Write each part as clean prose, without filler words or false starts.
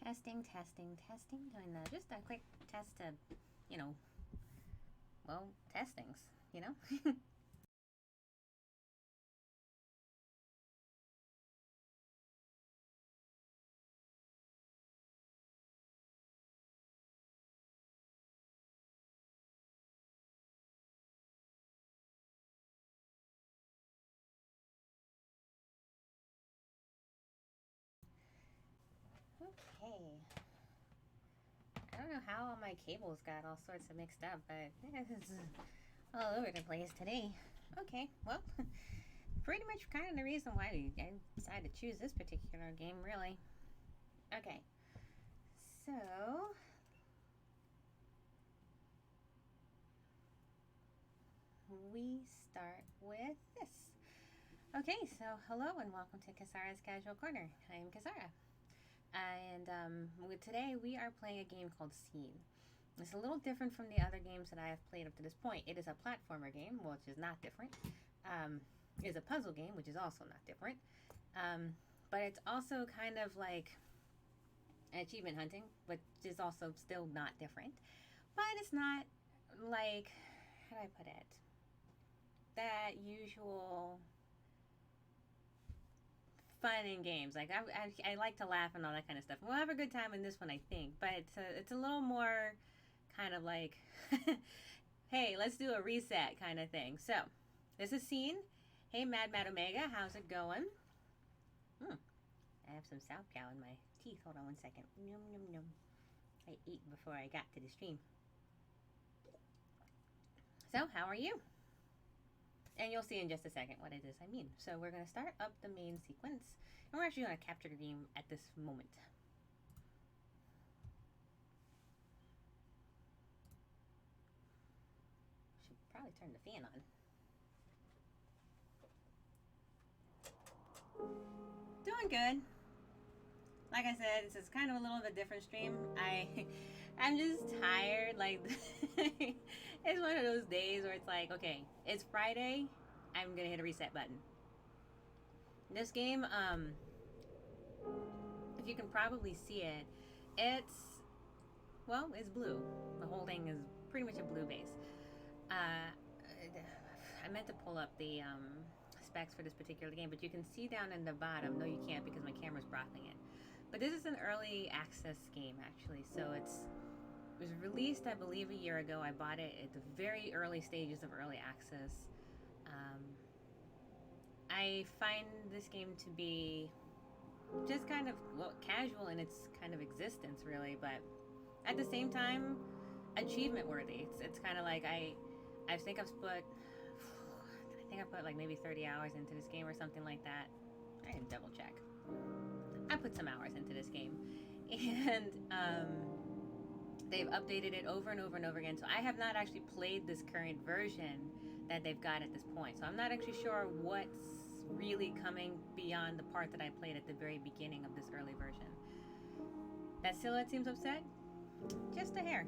Testing, testing, testing. Doing just a quick test to, you know, well, testings, you know? Okay. I don't know how all my cables got all sorts of mixed up, but it's all over the place today. Okay, well, pretty much kind of the reason why I decided to choose this particular game, really. Okay, so we start with this. Okay, so hello and welcome to Kasara's Casual Corner. I am Kasara. And today we are playing a game called Scene. It's a little different from the other games that I have played up to this point. It is a platformer game, which is not different. It is a puzzle game, which is also not different. But it's also kind of like achievement hunting, which is also still not different. But it's not like, how do I put it? That usual fun in games. Like I like to laugh and all that kind of stuff. We'll have a good time in this one, I think. But it's a little more kind of like, hey, let's do a reset kind of thing. So this is Scene. Hey, Mad Omega, how's it going? I have some South Cow in my teeth. Hold on one second. Num num num. I ate before I got to the stream. So how are you? And you'll see in just a second what it is I mean. So we're going to start up the main sequence. And we're actually going to capture the game at this moment. Should probably turn the fan on. Doing good. Like I said, this is kind of a little bit different stream. I'm just tired. Like it's one of those days where it's like, okay, it's Friday. I'm gonna hit a reset button. This game, if you can probably see it, it's blue. The whole thing is pretty much a blue base. I meant to pull up the specs for this particular game, but you can see down in the bottom. No, you can't because my camera's blocking it. But this is an early access game, actually. So it was released, I believe, a year ago. I bought it at the very early stages of early access. I find this game to be just kind of casual in its kind of existence, really, but at the same time, achievement worthy. It's kind of like I think I put like maybe 30 hours into this game or something like that. I didn't double check. I put some hours into this game, and they've updated it over and over and over again. So I have not actually played this current version that they've got at this point. So I'm not actually sure what's really coming beyond the part that I played at the very beginning of this early version. That silhouette seems upset. Just a hair.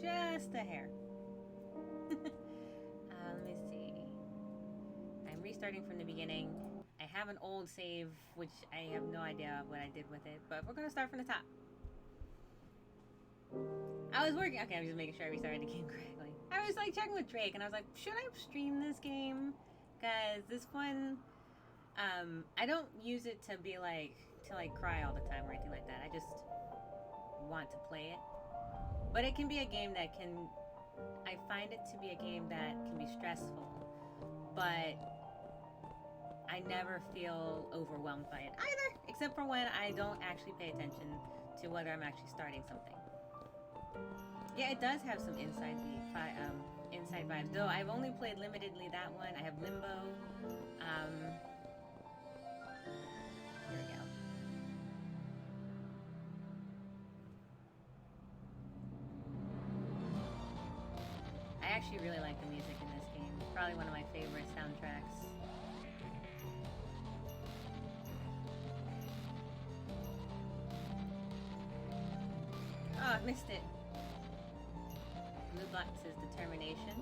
Just a hair. Let me see. I'm restarting from the beginning. I have an old save, which I have no idea what I did with it, but we're going to start from the top. I was working. Okay, I'm just making sure I restarted the game correctly. I was like checking with Drake, and I was like, should I stream this game? Because this one, I don't use it to be like, to like cry all the time or anything like that. I just want to play it. But it can be a game that I find it to be a game that can be stressful, but I never feel overwhelmed by it either, except for when I don't actually pay attention to whether I'm actually starting something. Yeah, it does have some inside vibes, though I've only played limitedly that one. I have Limbo. Here we go. I actually really like the music in this game. It's probably one of my favorite soundtracks. Oh, I missed it. Blue box is determination.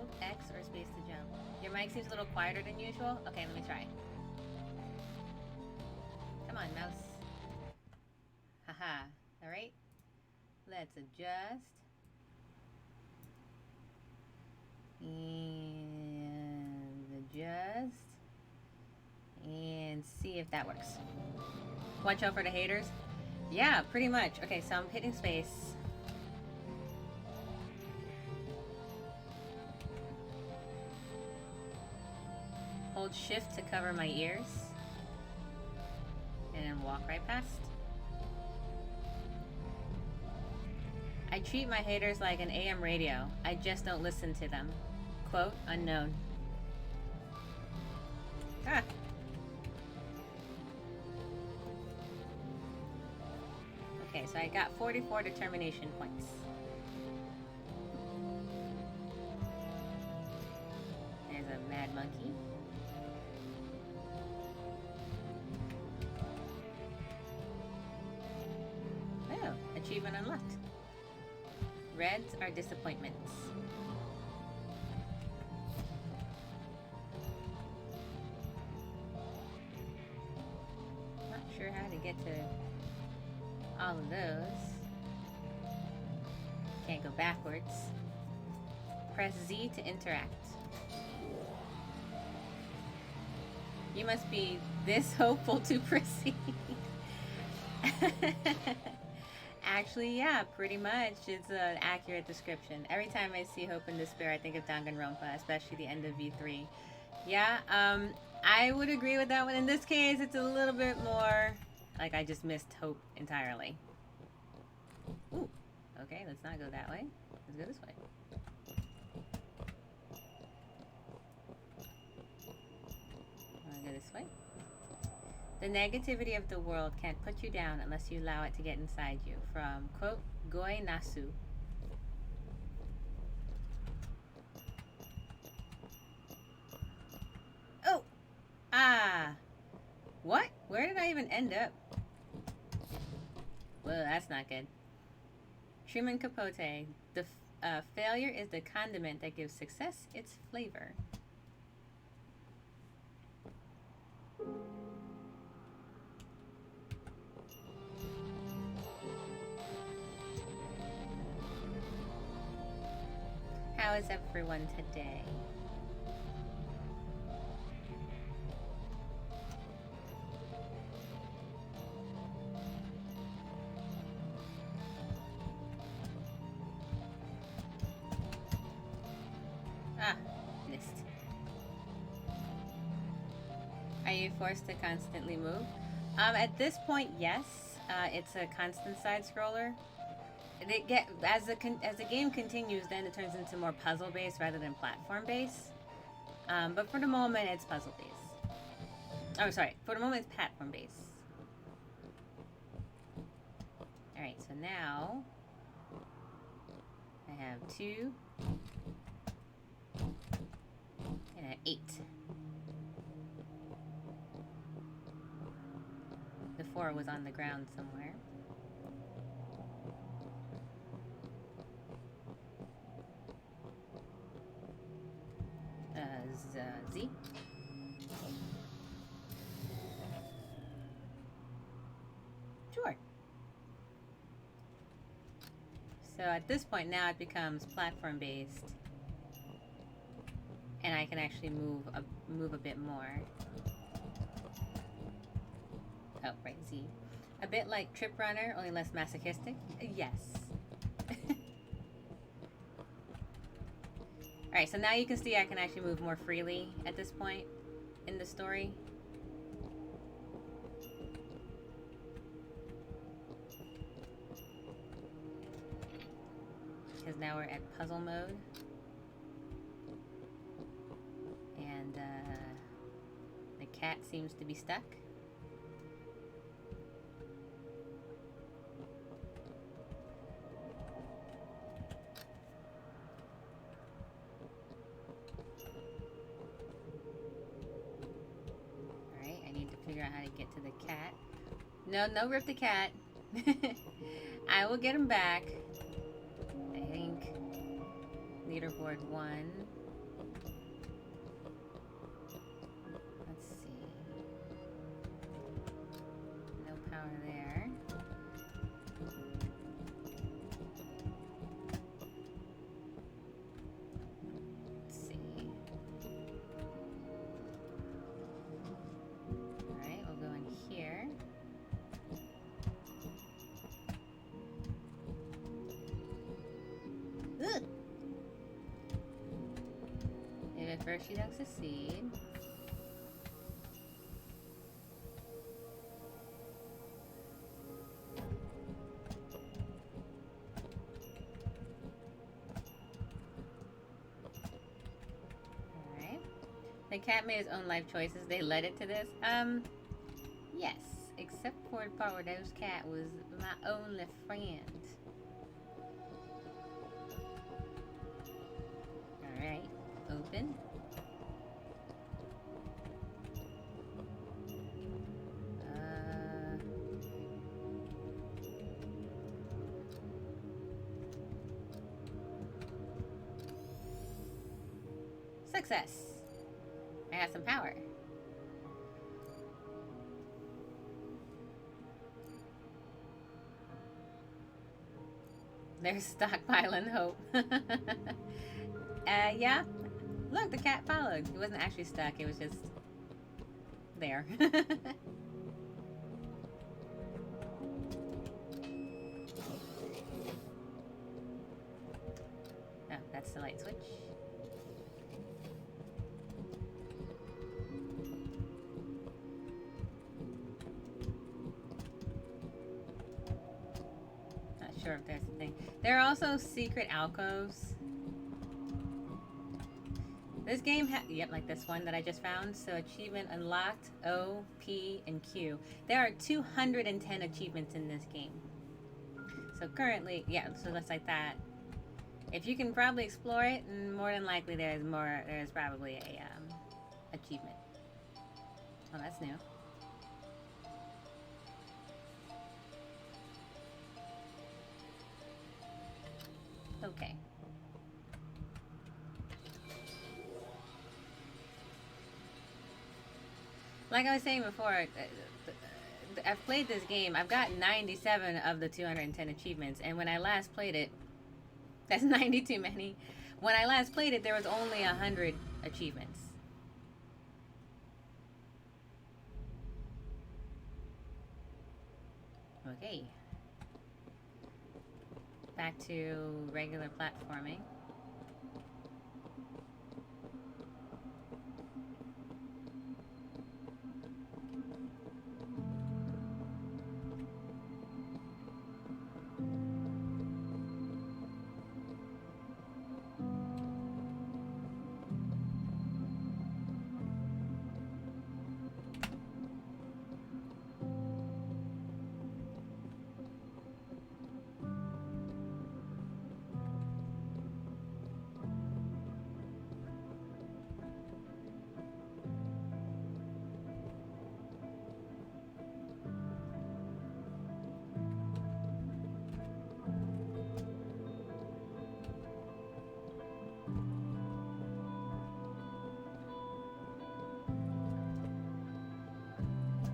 Hold X or space to jump. Your mic seems a little quieter than usual. Okay, let me try. Come on, mouse. Haha. Alright. Let's adjust. And adjust. And see if that works. Watch out for the haters. Yeah, pretty much. Okay, so I'm hitting space. Hold shift to cover my ears. And then walk right past. I treat my haters like an AM radio. I just don't listen to them. Quote, unknown. Ah. Okay, so I got 44 determination points. There's a mad monkey. Oh, achievement unlocked. Reds are disappointments. Not sure how to get to all of those. Can't go backwards. Press Z to interact. You must be this hopeful to proceed. Actually, yeah, pretty much. It's an accurate description. Every time I see Hope and Despair, I think of Danganronpa, especially the end of V3. Yeah, I would agree with that one. In this case, it's a little bit more like I just missed Hope entirely. Ooh, okay, let's not go that way. Let's go this way. Wanna go this way? The negativity of the world can't put you down unless you allow it to get inside you. From, quote, Goi Nasu. Oh! Ah! What? Where did I even end up? Well, that's not good. Truman Capote. The failure is the condiment that gives success its flavor. How is everyone today? Ah, missed. Are you forced to constantly move? At this point, yes. It's a constant side scroller. As the game continues, then it turns into more puzzle based rather than platform based. But for the moment, it's puzzle based. Oh, sorry. For the moment, it's platform based. All right. So now I have 2 and I have 8. The 4 was on the ground somewhere. Z. Sure. So at this point now it becomes platform based, and I can actually move a bit more. Oh, right, Z. A bit like Trip Runner, only less masochistic. Yes. Alright, so now you can see I can actually move more freely at this point in the story. Because now we're at puzzle mode. And the cat seems to be stuck. Figure out how to get to the cat. No, rip the cat. I will get him back. I think leaderboard 1. power there. Let's see. Alright, we'll go in here. Ugh! Maybe first she don't succeed. The cat made its own life choices. They led it to this. Yes. Except for the part where those cat was my only friend. Alright. Open. Success. I got some power. There's stockpiling hope. Yeah. Look, the cat followed. It wasn't actually stuck. It was just there. Oh, that's the light switch. Sure if there's a thing. There are also secret alcoves. This game yep, like this one that I just found. So achievement unlocked, O, P, and Q. There are 210 achievements in this game. So currently, yeah, so that's like that. If you can probably explore it, more than likely there's probably a achievement. Oh, that's new. Okay. Like I was saying before, I've played this game. I've got 97 of the 210 achievements, and when I last played it, that's 90 too many. When I last played it, there was only 100 achievements. Okay. Back to regular platforming.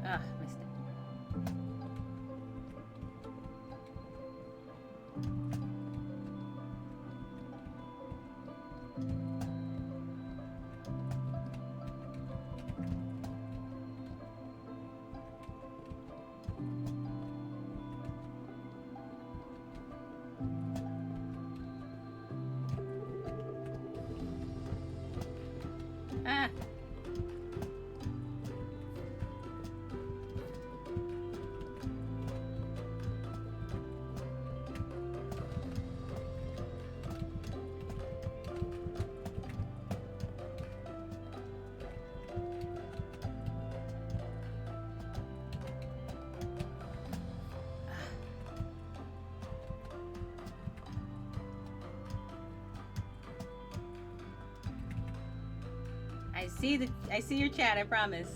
Ah, missed it. Ah. I see your chat, I promise.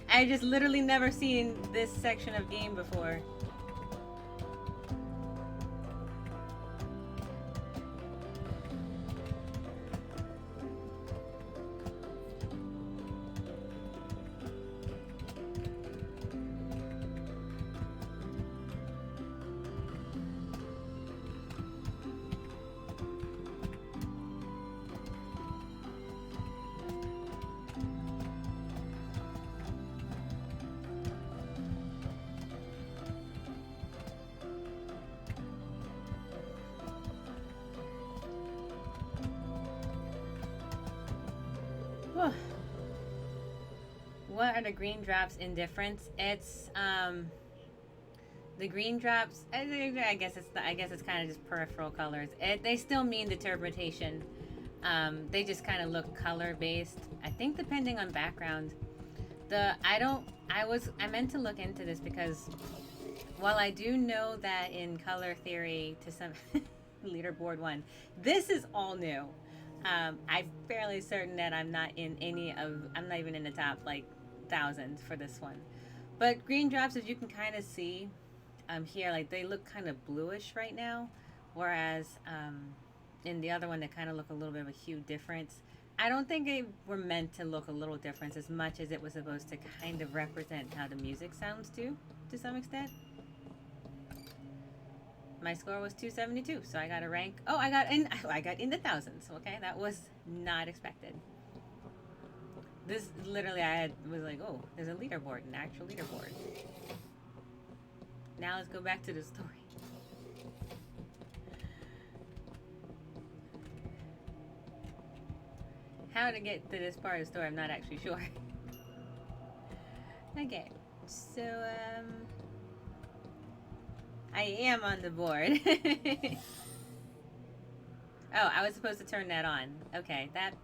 I just literally never seen this section of game before. what are the green drops in difference? It's the green drops. I guess it's kind of just peripheral colors. They still mean determination. They just kind of look color based. I think depending on background. I meant to look into this because while I do know that in color theory to some leaderboard one, this is all new. I'm fairly certain that I'm not even in the top like thousands for this one. But green drops, as you can kind of see here, like they look kind of bluish right now, whereas in the other one they kind of look a little bit of a hue difference. I don't think they were meant to look a little different as much as it was supposed to kind of represent how the music sounds to some extent. My score was 272, so I got a rank. Oh, I got in the thousands. Okay, that was not expected. This literally, was like, oh, there's a leaderboard, an actual leaderboard. Now let's go back to the story. How to get to this part of the story, I'm not actually sure. Okay, so I am on the board. Oh, I was supposed to turn that on. Okay, that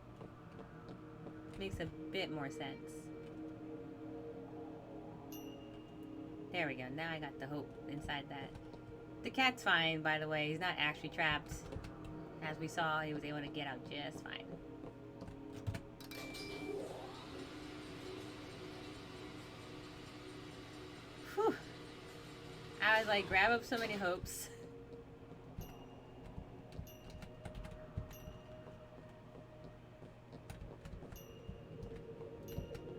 makes a bit more sense. There we go. Now I got the hope inside that. The cat's fine, by the way. He's not actually trapped. As we saw, he was able to get out just fine. Whew. I was like, grab up so many hopes.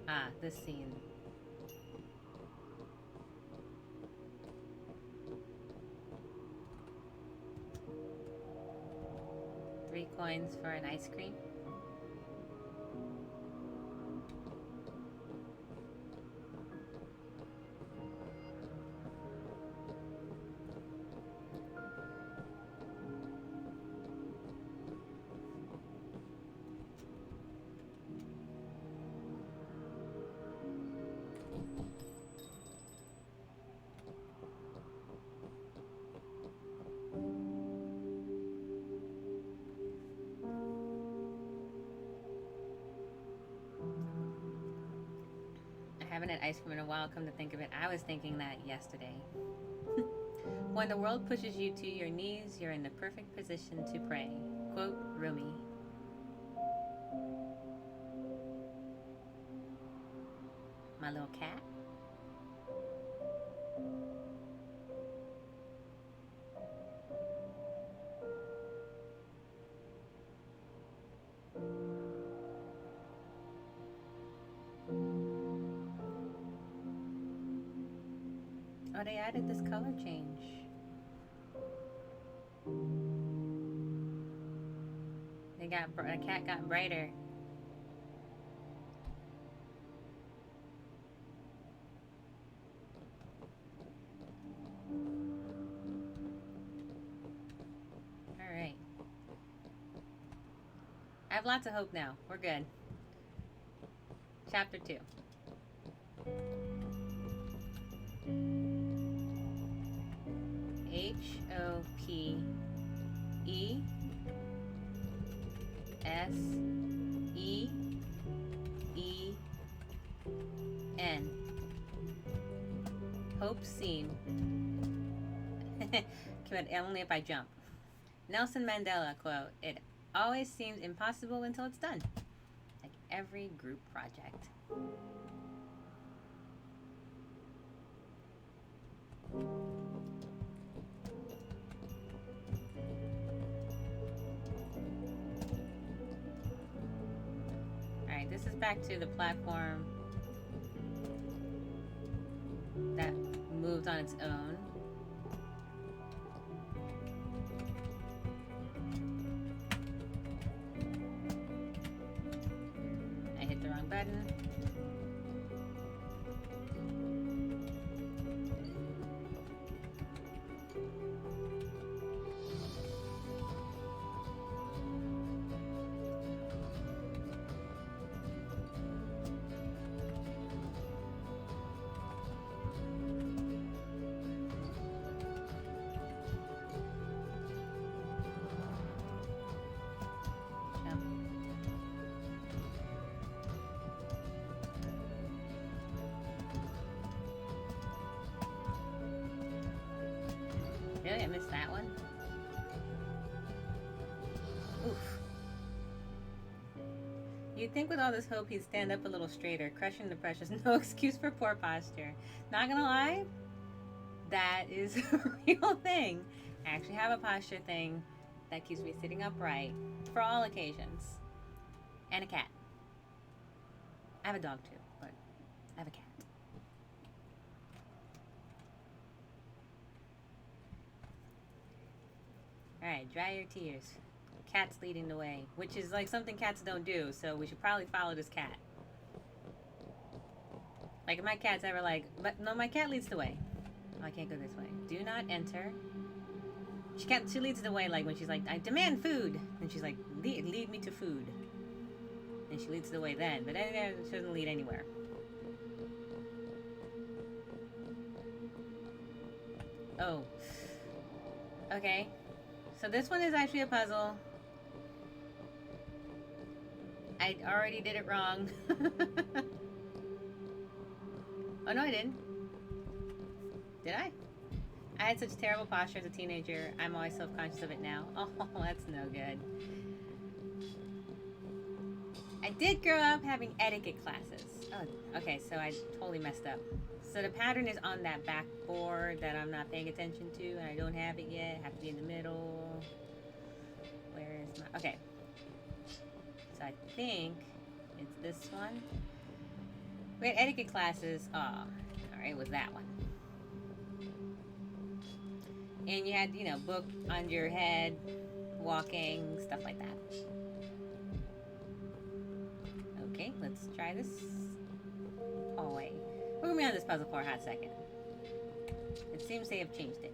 Ah, this scene. $3 coins for an ice cream. I haven't had ice cream in a while, come to think of it. I was thinking that yesterday. When the world pushes you to your knees, you're in the perfect position to pray. Quote, Rumi. My little cat. Oh, they added this color change. The cat got brighter. All right. I have lots of hope now. We're good. Chapter 2. HOPESEEN. Hope seen. Only if I jump. Nelson Mandela quote, "It always seems impossible until it's done." Like every group project. Alright, this is back to the platform that moved on its own. I hit the wrong button. I missed that one. Oof. You'd think with all this hope he'd stand up a little straighter, crushing the precious. No excuse for poor posture. Not gonna lie, that is a real thing. I actually have a posture thing that keeps me sitting upright for all occasions. And a cat. I have a dog too, but I have a cat. Alright, dry your tears. Cat's leading the way, which is like something cats don't do, so we should probably follow this cat. Like if my cat's ever like, but no, my cat leads the way. Oh, I can't go this way. Do not enter. She leads the way like when she's like, I demand food. And she's like, lead me to food. And she leads the way then, but then she doesn't lead anywhere. Oh. Okay. So this one is actually a puzzle. I already did it wrong. Oh no, I didn't. Did I? I had such terrible posture as a teenager. I'm always self-conscious of it now. Oh, that's no good. I did grow up having etiquette classes. Oh, okay, so I totally messed up. So the pattern is on that backboard that I'm not paying attention to, and I don't have it yet. I have to be in the middle. Where is my... Okay. So I think it's this one. We had etiquette classes. Oh, alright, it was that one. And you had, you know, book under your head, walking, stuff like that. Okay, let's try this hallway. We're gonna be on this puzzle for a hot second. It seems they have changed it.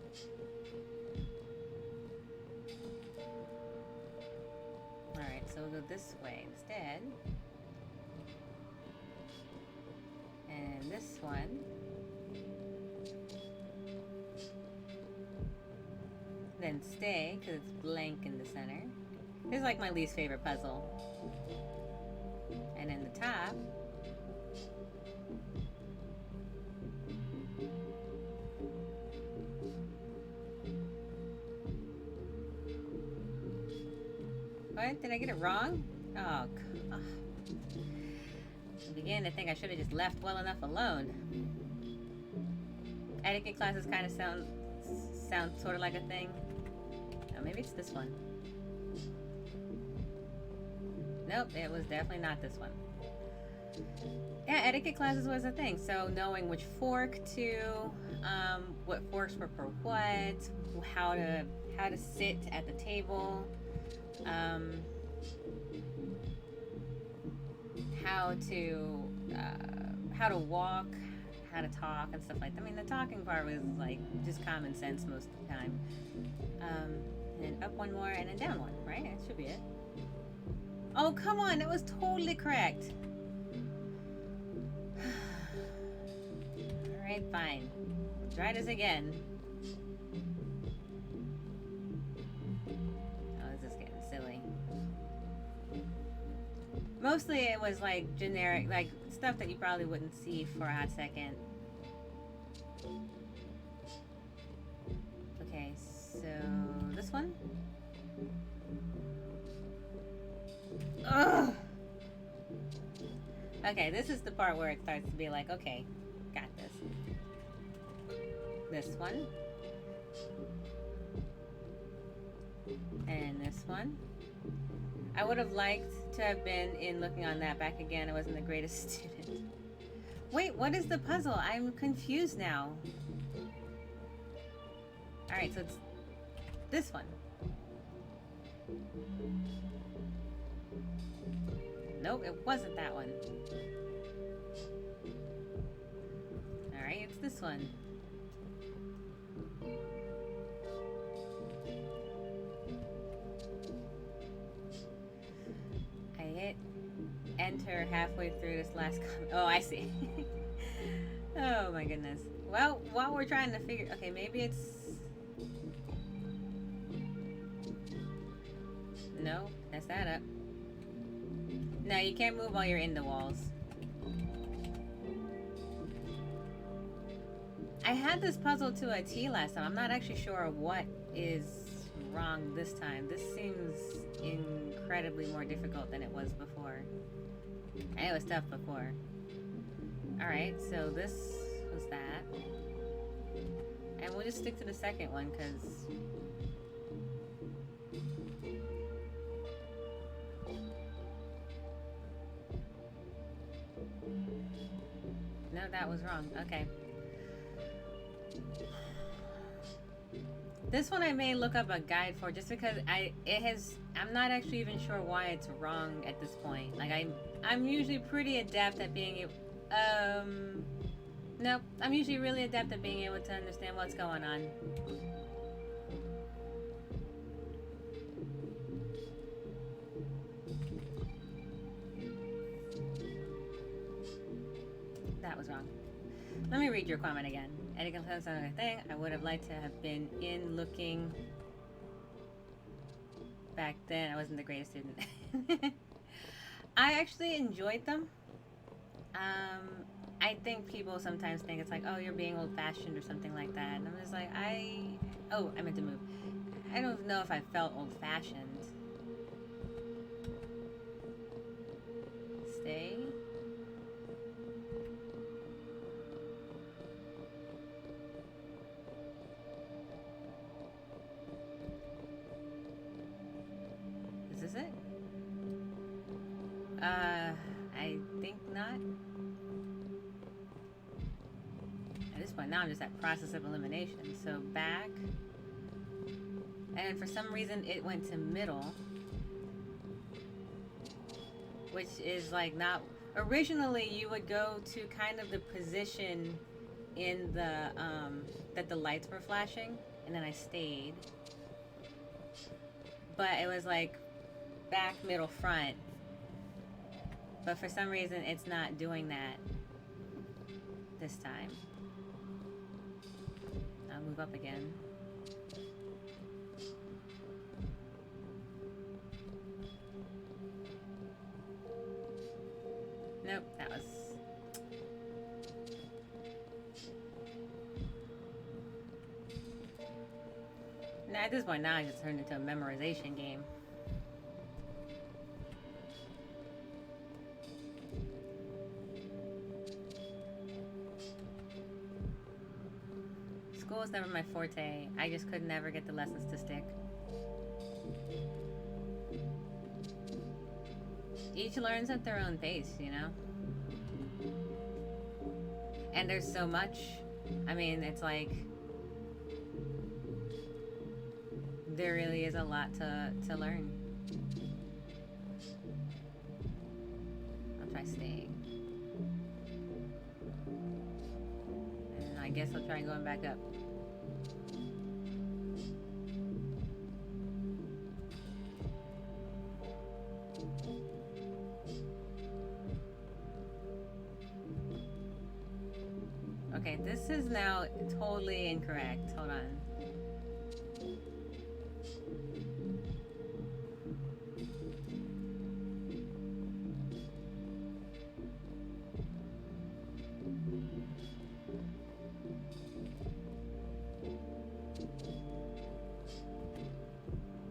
Alright, so we'll go this way instead. And this one. Then stay, because it's blank in the center. This is like my least favorite puzzle. And then the top. What? Did I get it wrong? Oh, I began to think I should have just left well enough alone. Etiquette classes kind of sound sort of like a thing. Oh, maybe it's this one. Nope, it was definitely not this one. Yeah, etiquette classes was a thing. So knowing which fork to, what forks were for what, how to sit at the table, how to walk, how to talk and stuff like that. I mean, the talking part was like just common sense most of the time. And up one more and then down one, right? That should be it. Oh, come on, that was totally correct. Alright, fine. Let's try this again. Oh, this is getting silly. Mostly it was like generic, like stuff that you probably wouldn't see for a hot second. Okay, so this one? Ugh. Okay, this is the part where it starts to be like, okay, got this. This one. And this one. I would have liked to have been in looking on that back again. I wasn't the greatest student. Wait, what is the puzzle? I'm confused now. Alright, so it's this one. Nope, it wasn't that one. Alright, it's this one. I hit enter halfway through this last comment. Oh, I see. Oh my goodness. Well, while we're trying to figure... Okay, maybe it's... No, mess that up. No, you can't move while you're in the walls. I had this puzzle to a T last time. I'm not actually sure what is wrong this time. This seems incredibly more difficult than it was before. And it was tough before. Alright, so this was that. And we'll just stick to the second one, because... No, that was wrong. Okay. This one I may look up a guide for, just because I'm not actually even sure why it's wrong at this point. Like I'm usually pretty adept at being able, nope, I'm usually really adept at being able to understand what's going on. That was wrong. Let me read your comment again. Eddie complains on another thing. I would have liked to have been in looking back then. I wasn't the greatest student. I actually enjoyed them. I think people sometimes think it's like, oh, you're being old-fashioned or something like that. And I'm just like, oh, I meant to move. I don't know if I felt old-fashioned. Stay. Is this it? I think not. At this point, now I'm just at process of elimination. So back. And for some reason, it went to middle. Which is like not... Originally, you would go to kind of the position in the, that the lights were flashing. And then I stayed. But it was like back, middle, front. But for some reason, it's not doing that this time. I'll move up again. Nope, that was... Now, at this point, now I just turned into a memorization game. School was never my forte. I just could never get the lessons to stick. Each learns at their own pace, you know? And there's so much. I mean, it's like... There really is a lot to learn. I'll try staying. And I guess I'll try going back up. Okay, this is now totally incorrect. Hold on.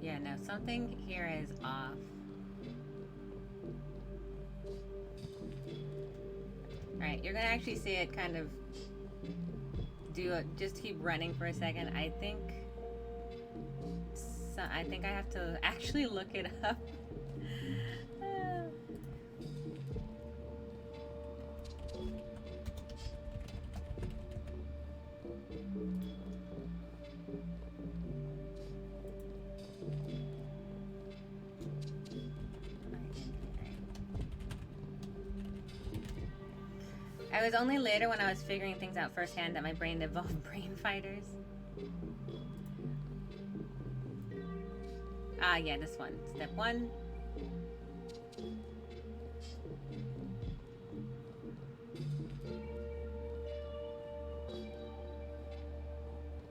Yeah, no, something here is off. Alright, you're gonna actually see it kind of do it. Just keep running for a second. I think I have to actually look it up. It was only later when I was figuring things out firsthand that my brain evolved brain fighters. Ah, yeah, this one. Step 1.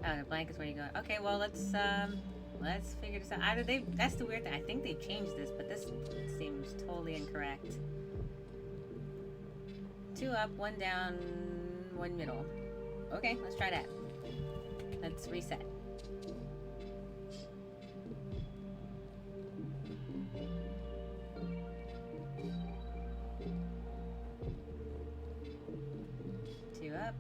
Oh, the blank is where you go. Okay, well, let's figure this out. That's the weird thing. I think they changed this, but this seems totally incorrect. 2 up, 1 down, 1 middle. Okay, let's try that. Let's reset. Two up.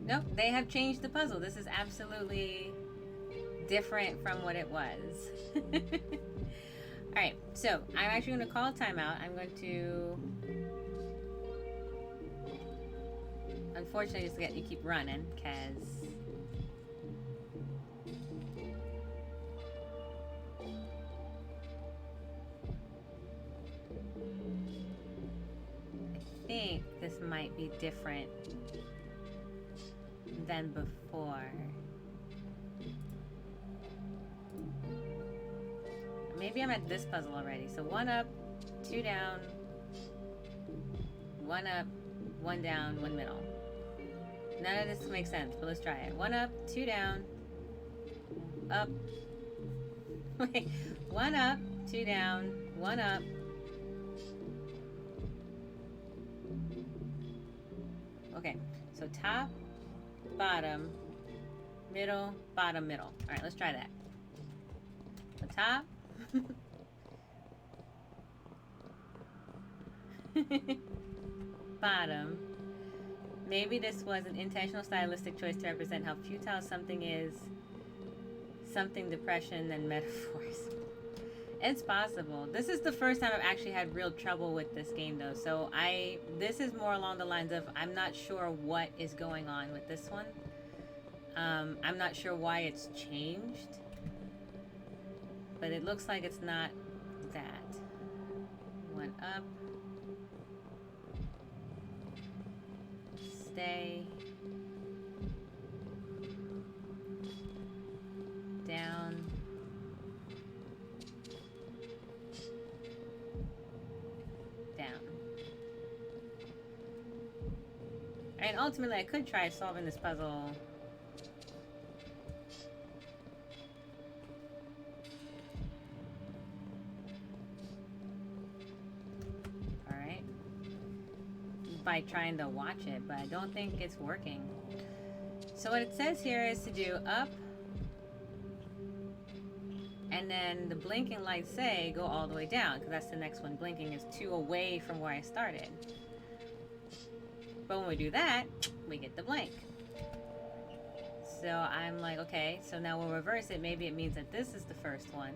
Nope, they have changed the puzzle. This is absolutely different from what it was. Alright, so I'm actually going to call a timeout. I'm going to... Unfortunately, just let you keep running, because... I think this might be different than before. Maybe I'm at this puzzle already. So 1 up, 2 down, 1 up, 1 down, 1 middle. None of this makes sense, but let's try it. 1 up, 2 down, up. Wait, 1 up, 2 down, 1 up. Okay, so top, bottom, middle, bottom, middle. All right, let's try that. The top. Bottom. Maybe this was an intentional stylistic choice to represent how futile something is. Something depression and metaphors. It's possible. This is the first time I've actually had real trouble with this game though. So this is more along the lines of I'm not sure what is going on with this one. I'm not sure why it's changed. But it looks like it's not that. 1 up. Stay. Down. Down. And ultimately I could try solving this puzzle. By trying to watch it, but I don't think it's working. So what it says here is to do up, and then the blinking lights say go all the way down, because that's the next one. Blinking is 2 away from where I started. But when we do that, we get the blank. So I'm like, okay, so now we'll reverse it. Maybe it means that this is the first one,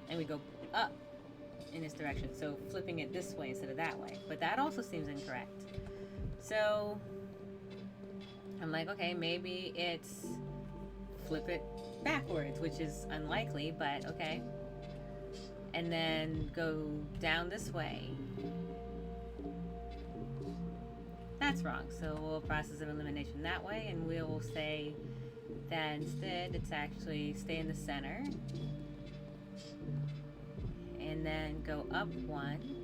and we go up in this direction. So flipping it this way instead of that way. But that also seems incorrect. So I'm like, okay, maybe it's flip it backwards, which is unlikely, but okay. And then go down this way. That's wrong. So we'll process of elimination that way, and we'll say that instead it's actually stay in the center. And then go up 1.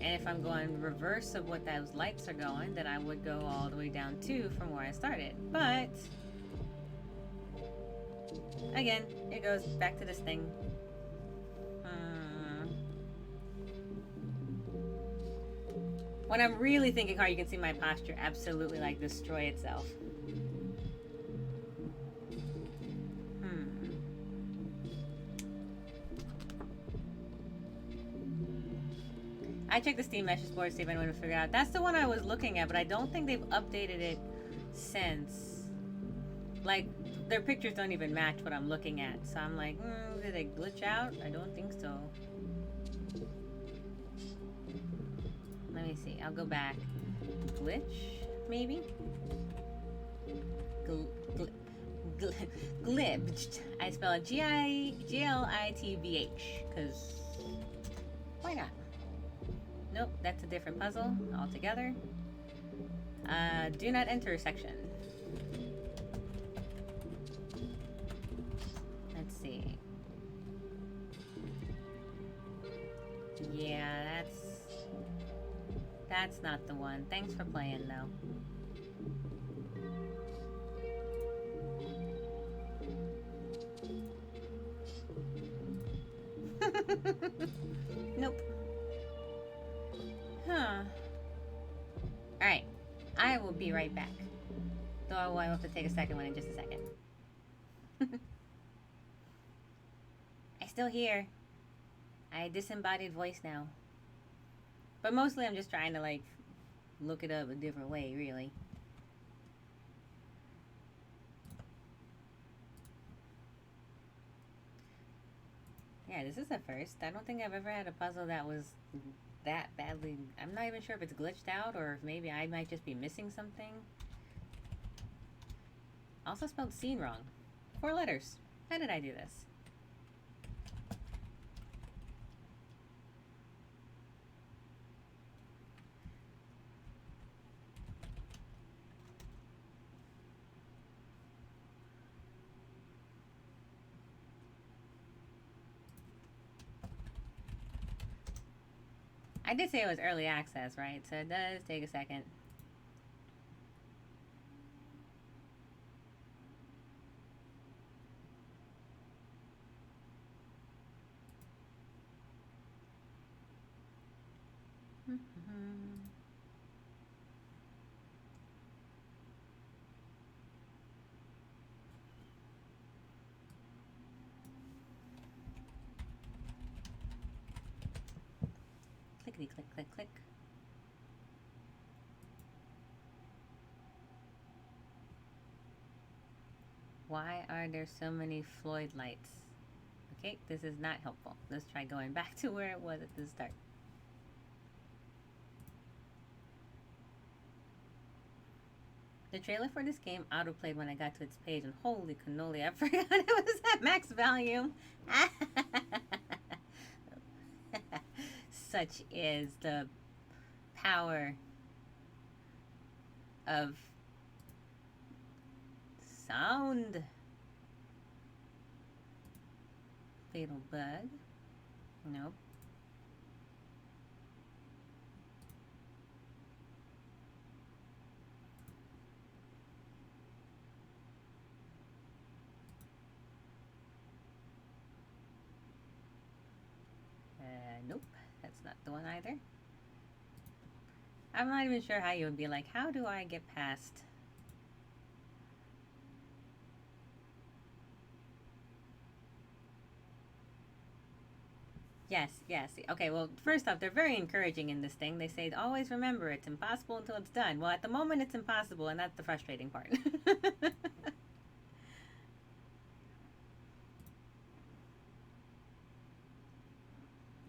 And if I'm going reverse of what those lights are going, then I would go all the way down 2 from where I started. But, again, it goes back to this thing. When I'm really thinking hard, you can see my posture absolutely like destroy itself. I checked the Steam message board to see if anyone would figure out. That's the one I was looking at, but I don't think they've updated it since. Like, their pictures don't even match what I'm looking at. So I'm like, did they glitch out? I don't think so. Let me see. I'll go back. Glitch, maybe? Glitched. I spell it Glitbh, because why not? Nope, that's a different puzzle altogether. Do not enter section. Let's see. Yeah, that's not the one. Thanks for playing though. Nope. Huh. Alright. I will be right back. Though I will have to take a second one in just a second. I still hear. I disembodied voice now. But mostly I'm just trying to, like, look it up a different way, really. Yeah, this is the first. I don't think I've ever had a puzzle that was that badly. I'm not even sure if it's glitched out or if maybe I might just be missing something. Also spelled scene wrong. 4 letters. How did I do this? I did say it was early access, right? So it does take a second. Clickety click click click. Why are there so many Floyd lights? Okay, this is not helpful. Let's try going back to where it was at the start. The trailer for this game autoplayed when I got to its page, and holy cannoli, I forgot it was at max volume. Such is the power of sound. Fatal bug. Nope. Nope. That's not the one either. I'm not even sure how you would be like, how do I get past? Yes, yes. Okay, well, first off, they're very encouraging in this thing. They say, always remember, it's impossible until it's done. Well, at the moment, it's impossible, and that's the frustrating part.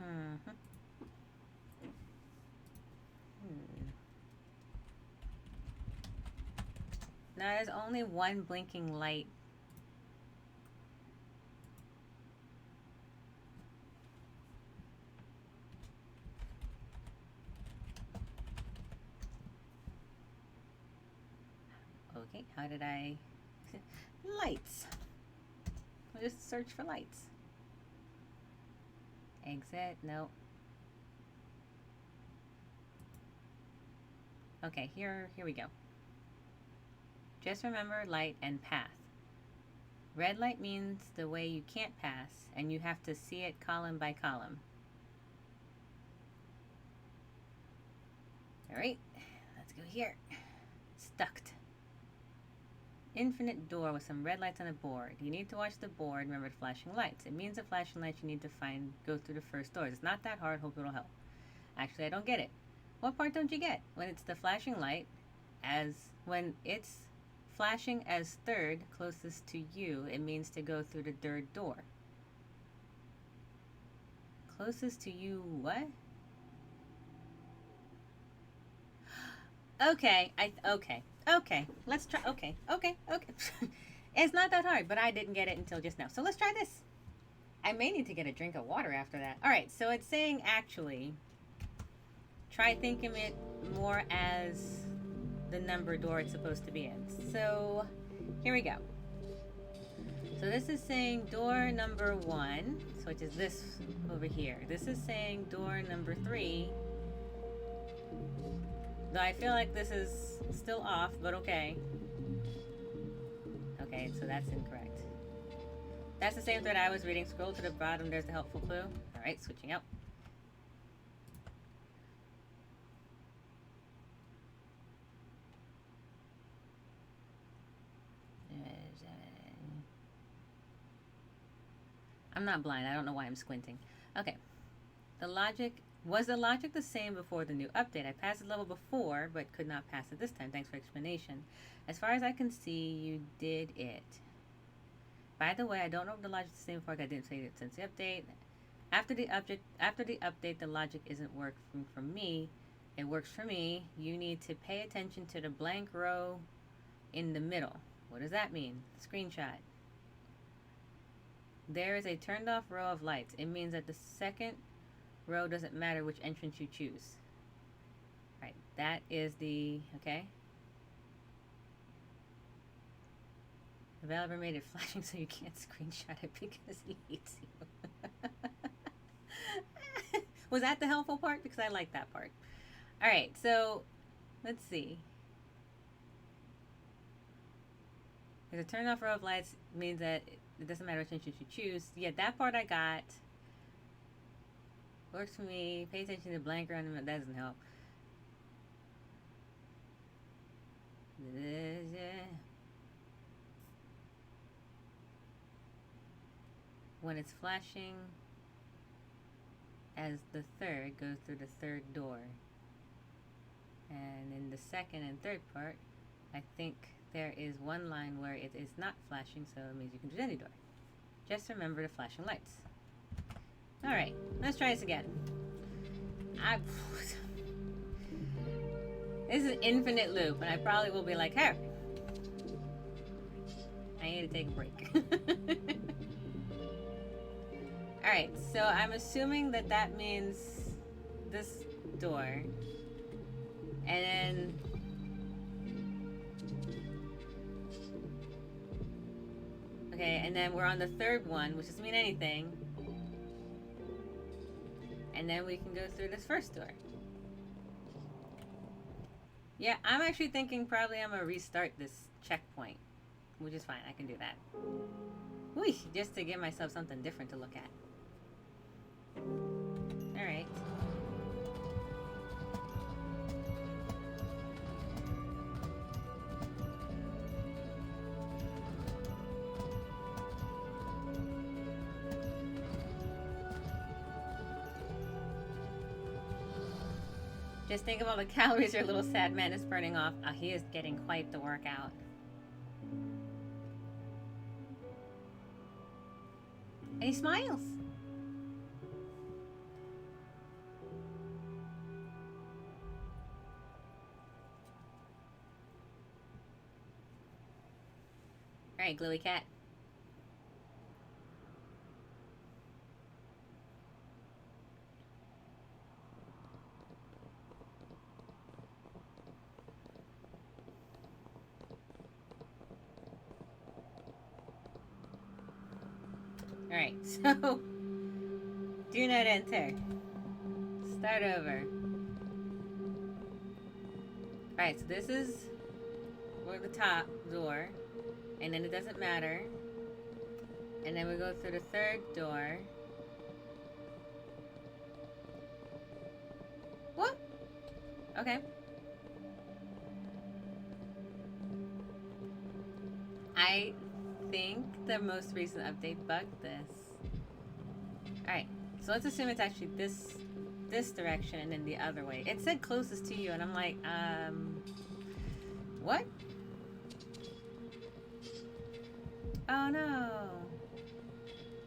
Mm-hmm. Now, there's only one blinking light. Okay, how did I... Lights. I'll just search for lights. Exit, nope. Okay, here we go. Just remember light and path. Red light means the way you can't pass, and you have to see it column by column. Alright, let's go here. Stuck. Infinite door with some red lights on the board. You need to watch the board, remember the flashing lights. It means the flashing lights you need to find go through the first doors. It's not that hard, hope it'll help. Actually, I don't get it. What part don't you get? When it's the flashing light, when it's flashing as third closest to you, it means to go through the third door. Closest to you, what? Okay, okay. Let's try. Okay. It's not that hard, but I didn't get it until just now. So let's try this. I may need to get a drink of water after that. All right. So it's saying actually, try thinking of it more as the number door it's supposed to be in. So here we go. So this is saying door number 1, so which is this over here. This is saying door number 3. Though I feel like this is still off, but okay. Okay, so that's incorrect. That's the same thread I was reading. Scroll to the bottom, there's the helpful clue. Alright, switching out. I'm not blind. I don't know why I'm squinting. Okay. Was the logic the same before the new update? I passed the level before, but could not pass it this time. Thanks for explanation. As far as I can see, you did it. By the way, I don't know if the logic is the same before. I didn't say it since the update. After the update, the logic isn't working for me. It works for me. You need to pay attention to the blank row in the middle. What does that mean? Screenshot. There is a turned off row of lights. It means that the second row doesn't matter which entrance you choose. Right, that is the, okay. The developer made it flashing so you can't screenshot it because he hates you. Was that the helpful part? Because I like that part. Alright, so let's see. There's a turn off row of lights means that it doesn't matter which entrance you choose. Yeah, that part I got. Works for me. Pay attention to blank around them. That doesn't help. When it's flashing as the third, goes through the third door. And in the second and third part, I think there is one line where it is not flashing, so it means you can choose any door. Just remember the flashing lights. Alright, let's try this again. This is an infinite loop, and I probably will be like, hey, I need to take a break. Alright, so I'm assuming that that means this door. And then okay, and then we're on the third one, which doesn't mean anything. And then we can go through this first door. Yeah, I'm actually thinking probably I'm gonna restart this checkpoint, which is fine. I can do that. Whee, just to give myself something different to look at. Alright. Just think of all the calories your little sad man is burning off. Oh, he is getting quite the workout. And he smiles. Alright, Gluey Cat. Alright, so do not enter. Start over. Alright, so this is for the top door, and then it doesn't matter. And then we go through the third door. What? Okay. I think the most recent update bugged this. Alright, so let's assume it's actually this direction and then the other way. It said closest to you, and I'm like, what? Oh no.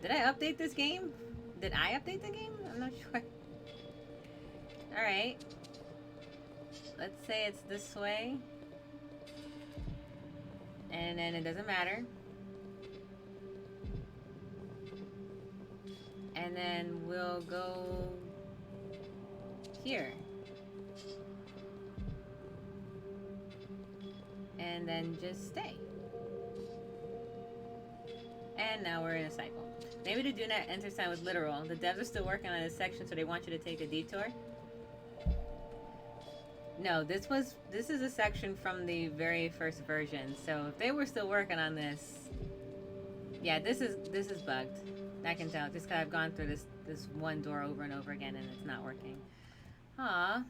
Did I update this game? Did I update the game? I'm not sure. Alright. Let's say it's this way. And then it doesn't matter. And then we'll go here. And then just stay. And now we're in a cycle. Maybe the do not enter sign was literal. The devs are still working on this section, so they want you to take a detour. No, this is a section from the very first version. So if they were still working on this, Yeah, this is bugged. I can tell just because I've gone through this one door over and over again and it's not working. Aw,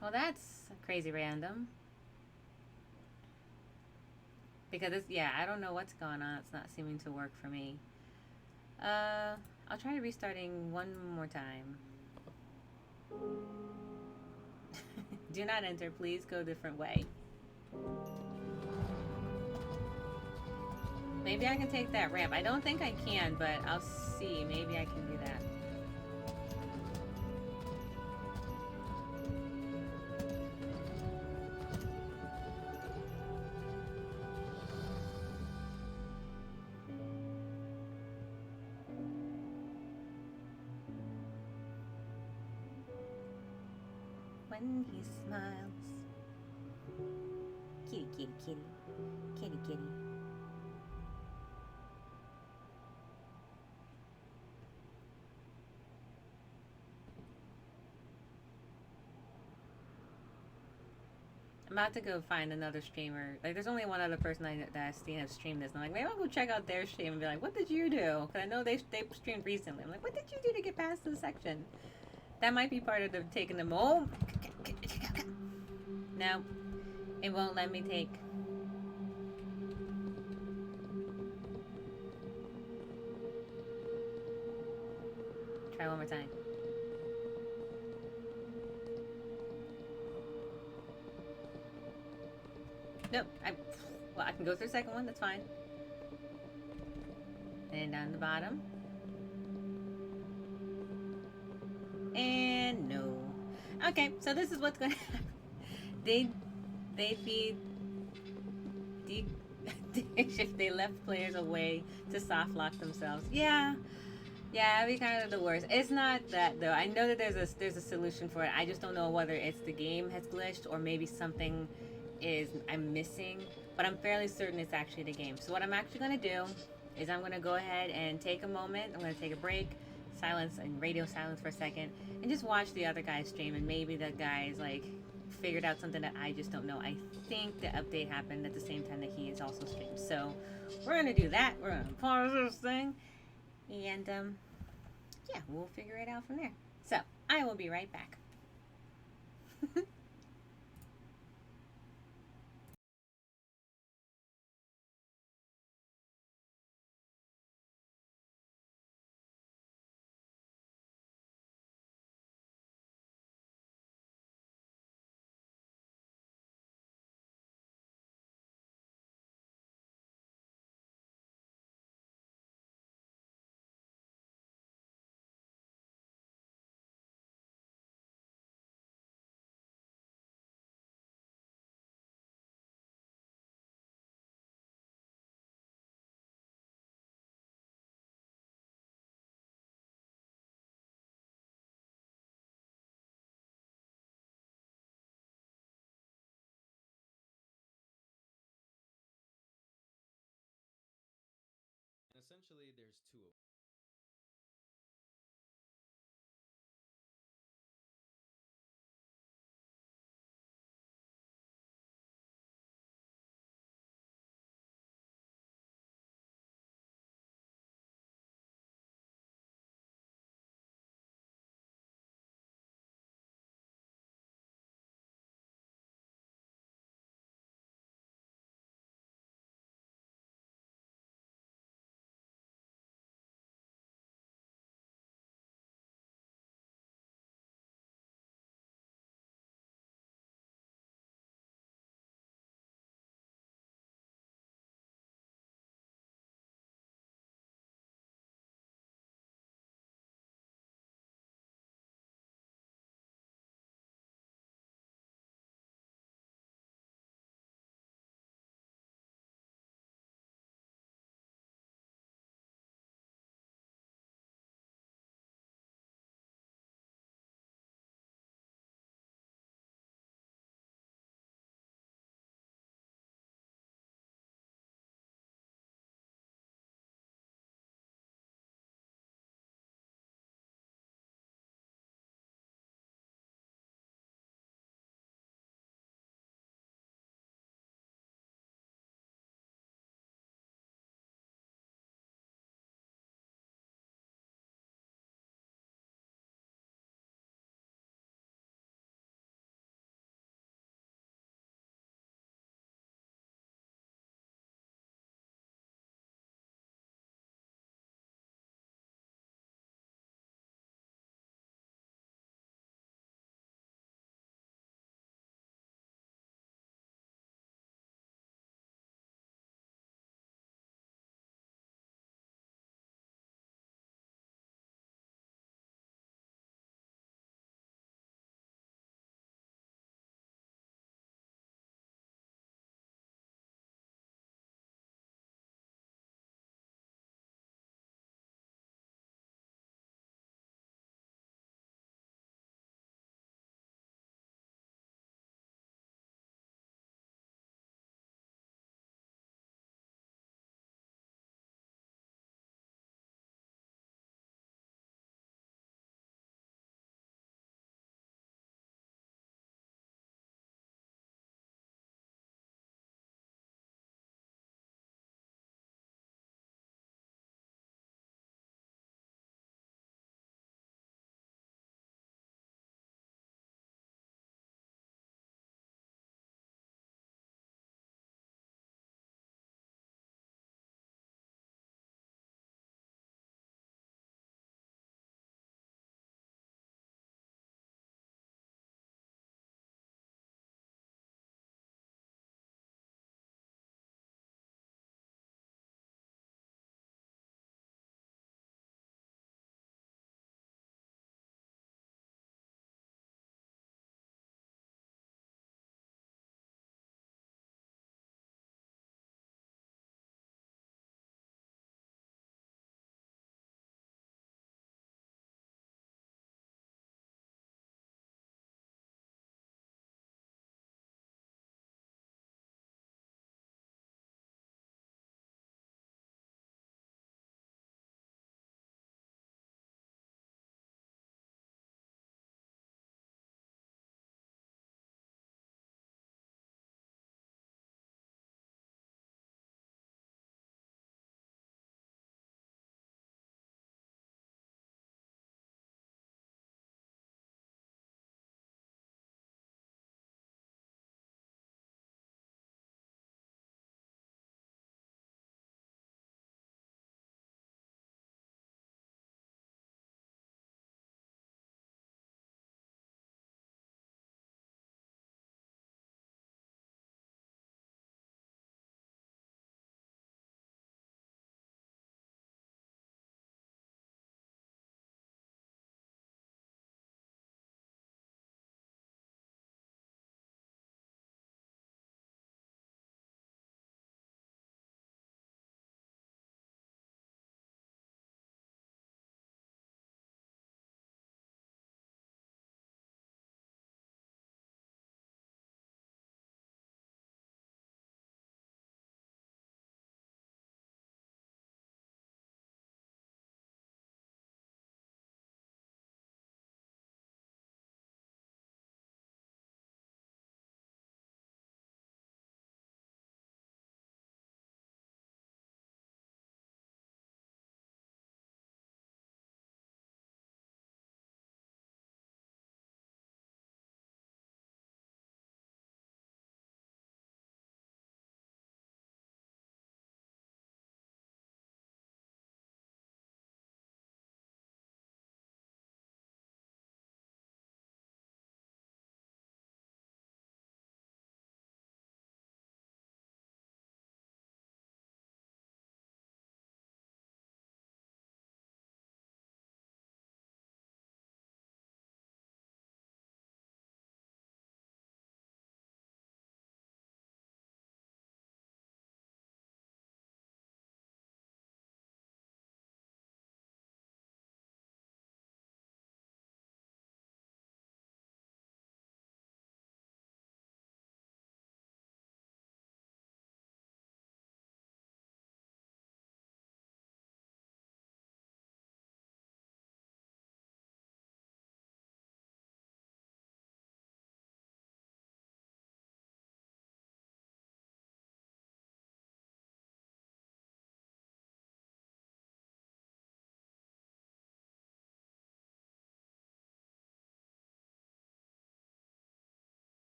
well that's crazy random. Because it's yeah, I don't know what's going on. It's not seeming to work for me. Uh, I'll try restarting one more time. Do not enter. Please go a different way. Maybe I can take that ramp. I don't think I can, but I'll see. Maybe I can do that. When he smiles. Kitty, kitty, kitty. Kitty, kitty. I'm about to go find another streamer. Like, there's only one other person that I've seen have streamed this. And I'm like, maybe I'll go check out their stream and be like, what did you do? Because I know they streamed recently. I'm like, what did you do to get past this section? That might be part of the taking them. Oh, no, it won't let me take. Try one more time. Nope. Well, I can go through the second one. That's fine. And down the bottom. And no. Okay, so this is what's going to happen. They feed if they left players away to soft lock themselves. Yeah. Yeah, it'd be kind of the worst. It's not that though. I know that there's a solution for it. I just don't know whether it's the game has glitched or maybe something is I'm missing. But I'm fairly certain it's actually the game. So what I'm actually gonna do is I'm gonna go ahead and take a moment. I'm gonna take a break, silence and radio silence for a second, and just watch the other guys stream. And maybe the guys like figured out something that I just don't know. I think the update happened at the same time that he is also streamed. So we're gonna do that. We're gonna pause this thing. And yeah, we'll figure it out from there. So I will be right back. Essentially, there's two of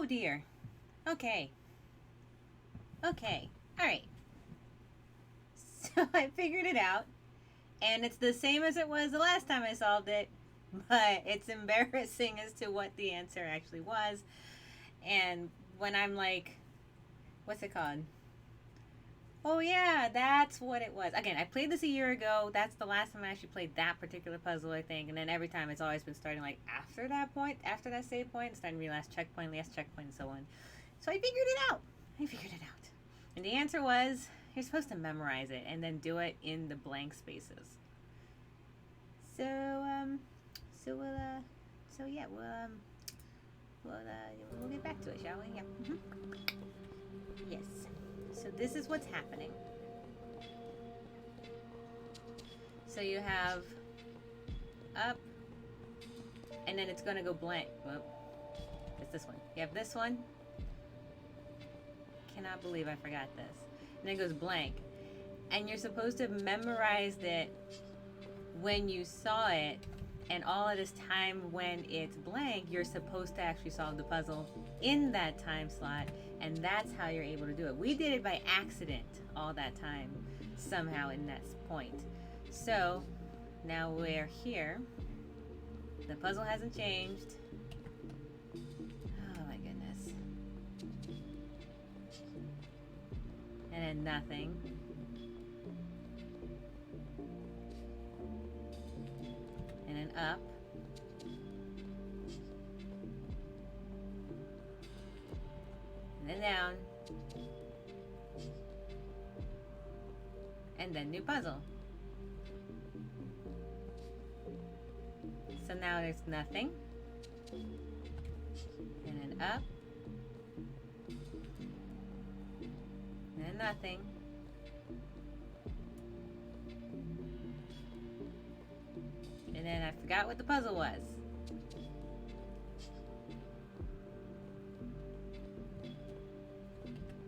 Oh dear. Okay. Okay. Alright. So I figured it out. And it's the same as it was the last time I solved it. But it's embarrassing as to what the answer actually was. And when I'm like, what's it called? Oh yeah, that's what it was. Again, I played this a year ago. That's the last time I actually played that particular puzzle, I think. And then every time it's always been starting like after that point, after that save point, starting to be last checkpoint, and so on. So I figured it out. And the answer was you're supposed to memorize it and then do it in the blank spaces. So yeah, we'll get back to it, shall we? Yeah. Yes. So this is what's happening. So you have up, and then it's gonna go blank. Well, it's this one. You have this one. Cannot believe I forgot this. And then it goes blank. And you're supposed to have memorized it when you saw it, and all of this time when it's blank, you're supposed to actually solve the puzzle in that time slot, and that's how you're able to do it. We did it by accident all that time, somehow in that point. So now we're here. The puzzle hasn't changed. Oh my goodness. And then nothing. And then up. And then down. And then new puzzle. So now there's nothing. And then up. And then nothing. And then I forgot what the puzzle was.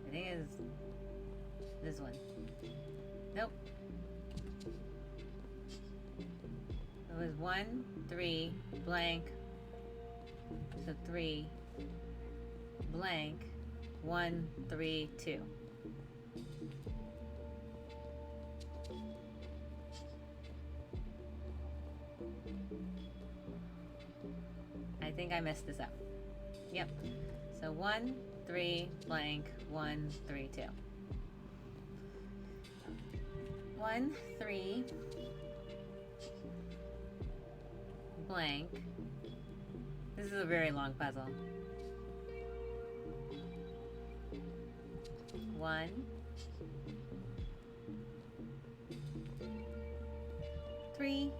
I think it's this one. Nope. It was 1, 3, blank. So 3, blank. 1, 3, 2. I think I messed this up. Yep. So 1, 3, blank, 1, 3, 2. 1, 3, blank. This is a very long puzzle. 1, 3,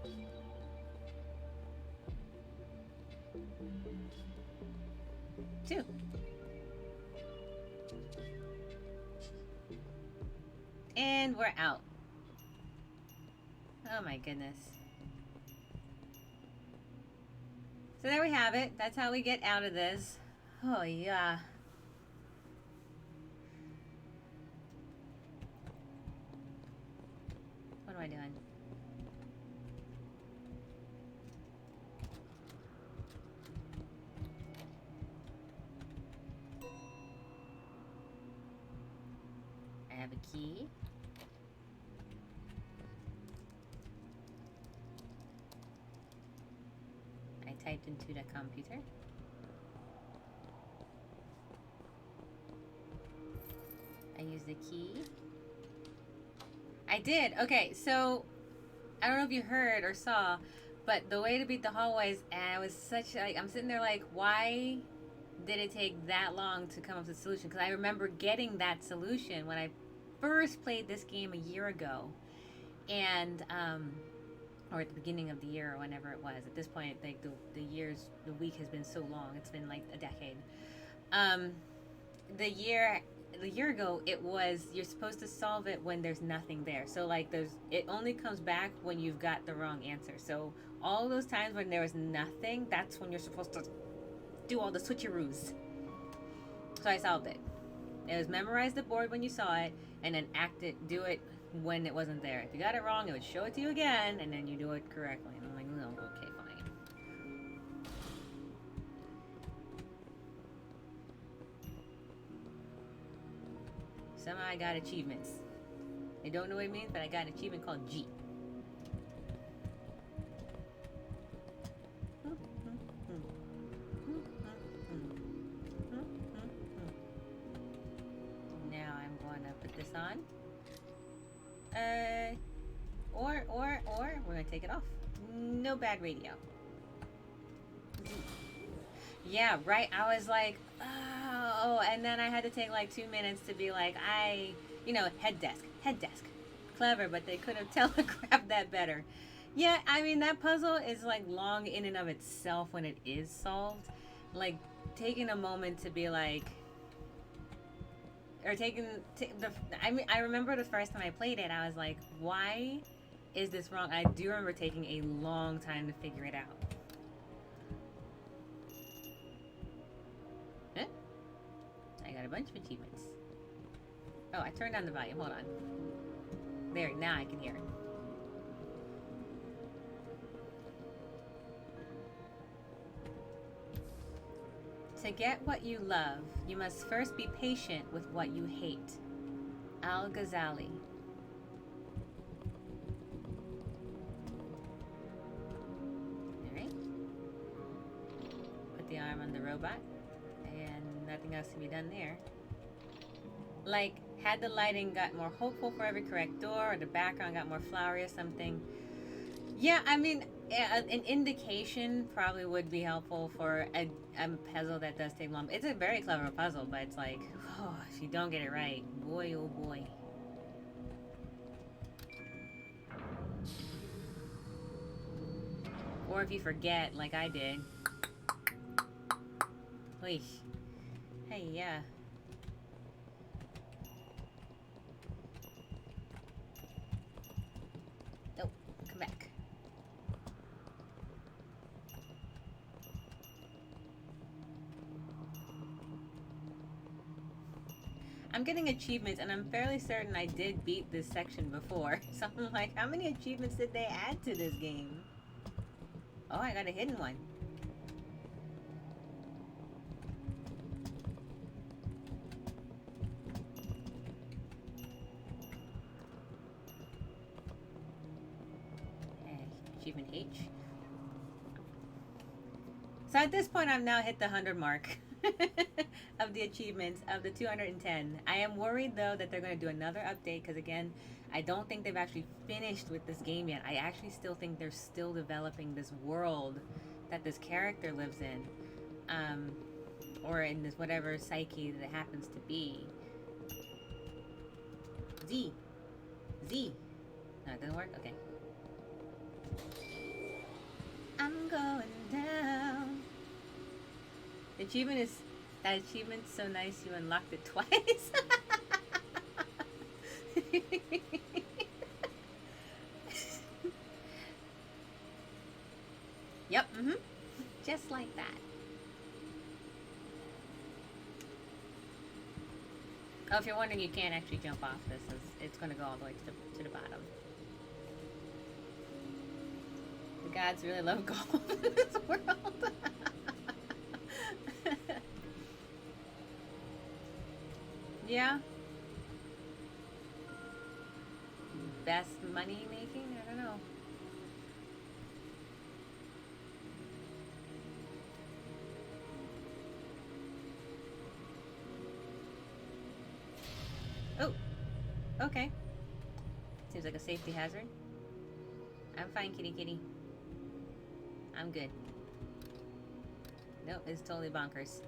2. And we're out. Oh my goodness. So there we have it. That's how we get out of this. Oh yeah. What am I doing? I have a key. I typed into the computer. I used the key. I did. Okay, so I don't know if you heard or saw, but the way to beat the hallways, and I was such like, I'm sitting there like, why did it take that long to come up with a solution? Because I remember getting that solution when I first played this game a year ago, and or at the beginning of the year or whenever it was. At this point, like the week has been so long. It's been like a decade. The year ago, it was you're supposed to solve it when there's nothing there. So like it only comes back when you've got the wrong answer. So all those times when there was nothing, that's when you're supposed to do all the switcheroos. So I solved it. It was memorize the board when you saw it, and then do it when it wasn't there. If you got it wrong, it would show it to you again, and then you do it correctly. And I'm like, no, okay, fine. Somehow I got achievements. I don't know what it means, but I got an achievement called G. Now I'm going to put this on. Or we're going to take it off. No bad radio. Yeah, right. I was like, oh, and then I had to take like 2 minutes to be like, head desk. Clever, but they could have telegraphed that better. Yeah, I mean, that puzzle is like long in and of itself when it is solved. Like, taking a moment to be like, or I remember the first time I played it, I was like, why is this wrong? I do remember taking a long time to figure it out. Huh? I got a bunch of achievements. Oh, I turned down the volume. Hold on. There, now I can hear it. To get what you love, you must first be patient with what you hate. Al-Ghazali. Alright. Put the arm on the robot. And nothing else to be done there. Like, had the lighting got more hopeful for every correct door, or the background got more flowery or something. Yeah, I mean, an indication probably would be helpful for a puzzle that does take long. It's a very clever puzzle, but it's like, oh, if you don't get it right, boy, oh boy. Or if you forget, like I did. Oy. Hey, yeah. Nope, come back. I'm getting achievements, and I'm fairly certain I did beat this section before. So I'm like, how many achievements did they add to this game? Oh, I got a hidden one. Okay, achievement H. So at this point, I've now hit the 100 mark. Of the achievements of the 210. I am worried though that they're going to do another update because again, I don't think they've actually finished with this game yet. I actually still think they're still developing this world that this character lives in, or in this whatever psyche that it happens to be. Z. No, it doesn't work. Okay. I'm going down. The achievement is, that achievement's so nice you unlocked it twice. Yep, just like that. Oh, if you're wondering, you can't actually jump off this. It's going to go all the way to the bottom. The gods really love golf in this world. Yeah. Best money making? I don't know. Oh. Okay. Seems like a safety hazard. I'm fine, kitty. I'm good. Nope, it's totally bonkers.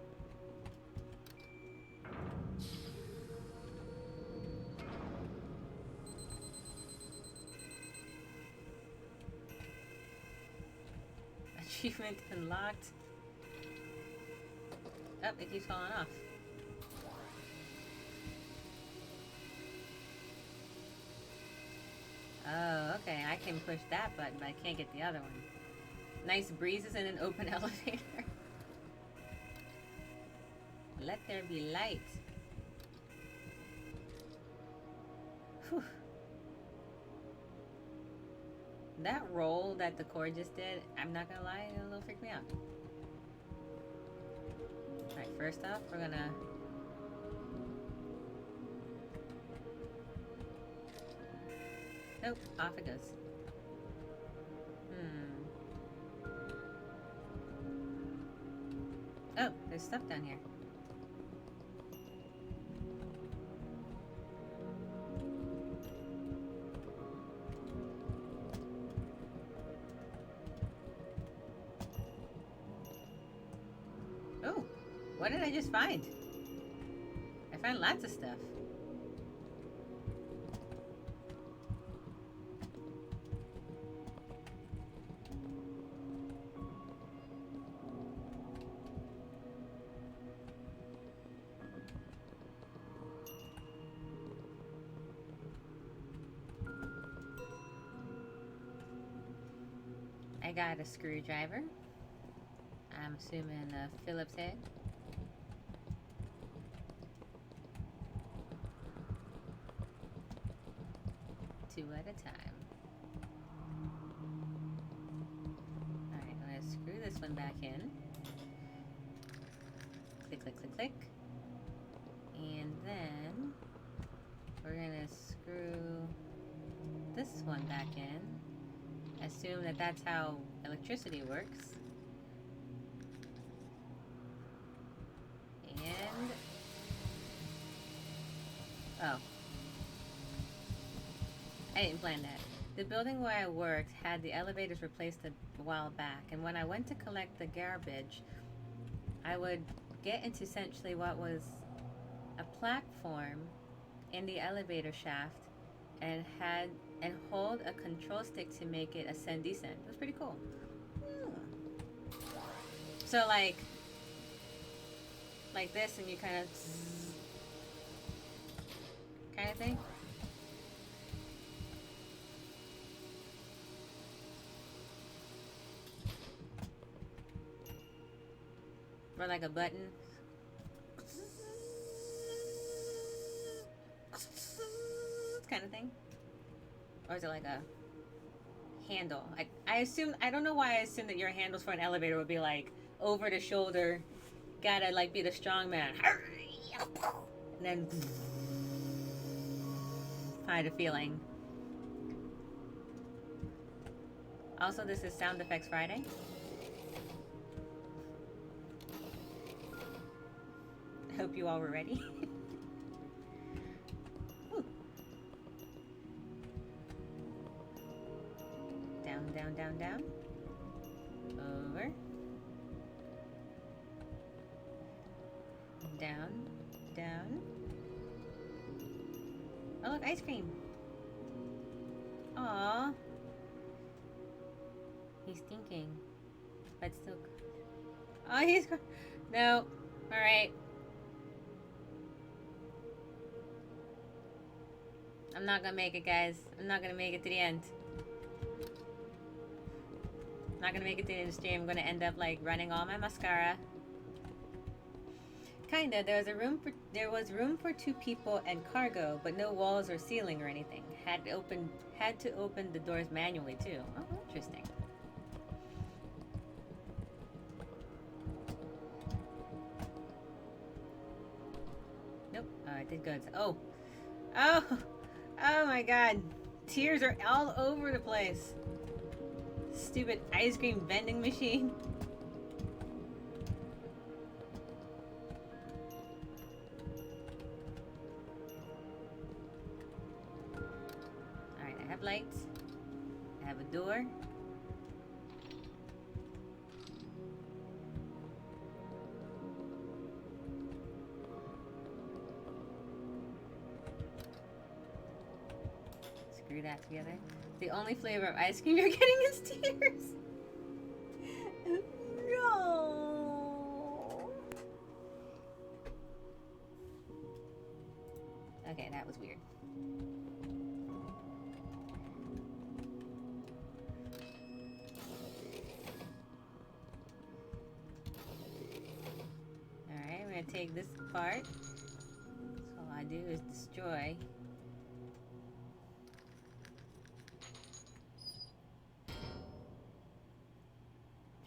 Achievement unlocked. Oh, it keeps falling off. Oh, okay. I can push that button, but I can't get the other one. Nice breezes in an open elevator. Let there be light. Whew. That roll that the cord just did, I'm not gonna lie, it a little freaked me out. Alright, first off, we're gonna... Nope, off it goes. Oh, there's stuff down here. Oh, what did I just find? I found lots of stuff. I got a screwdriver. I'm assuming a Phillips head. Two at a time. Alright, I'm gonna screw this one back in. Click, click, click, click. And then we're gonna screw this one back in. Assume that that's how electricity works. And oh, I didn't plan that. The building where I worked had the elevators replaced a while back, and when I went to collect the garbage, I would get into essentially what was a platform in the elevator shaft and hold a control stick to make it ascend descend. It was pretty cool. So like this, and you kind of thing. Or like a button. Kind of thing. Or is it like a handle? I assume, I don't know why I assume that your handles for an elevator would be like over the shoulder, gotta like be the strong man. And then I had a feeling. Also, this is Sound Effects Friday. I hope you all were ready. Down, down, down, down. Over. Down, down. Oh look, ice cream. Aww. He's thinking, but still. Oh, he's no. All right. I'm not gonna make it, guys. I'm not gonna make it to the end. I'm not gonna make it to the end of the stream. I'm gonna end up like running all my mascara. Kinda. There was room for two people and cargo, but no walls or ceiling or anything. Had to open the doors manually too. Oh, interesting. Nope. I did good. Oh. Oh my god. Tears are all over the place. Stupid ice cream vending machine. Alright, I have lights. I have a door. Screw that together. The only flavor of ice cream you're getting is tears. No. Okay, that was weird. Alright, I'm gonna take this apart. So all I do is destroy.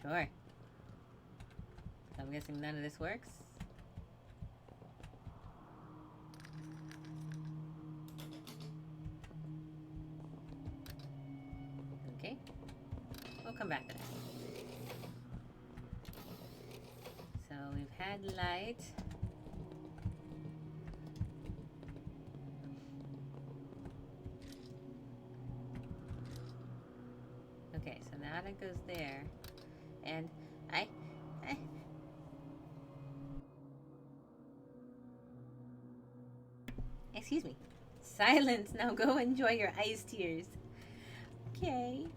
Sure. So I'm guessing none of this works. come back to that. So we've had light. Okay, so now that goes there. And I excuse me. Silence. Now go enjoy your ice tears. Okay.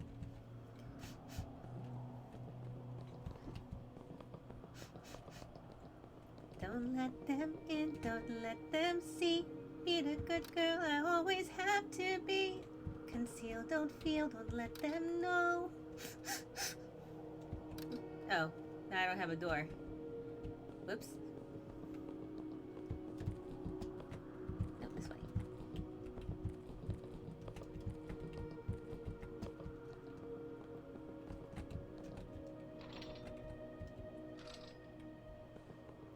Don't let them in, don't let them see. Be the good girl I always have to be. Conceal, don't feel, don't let them know. Oh, now I don't have a door. Whoops. No, this way.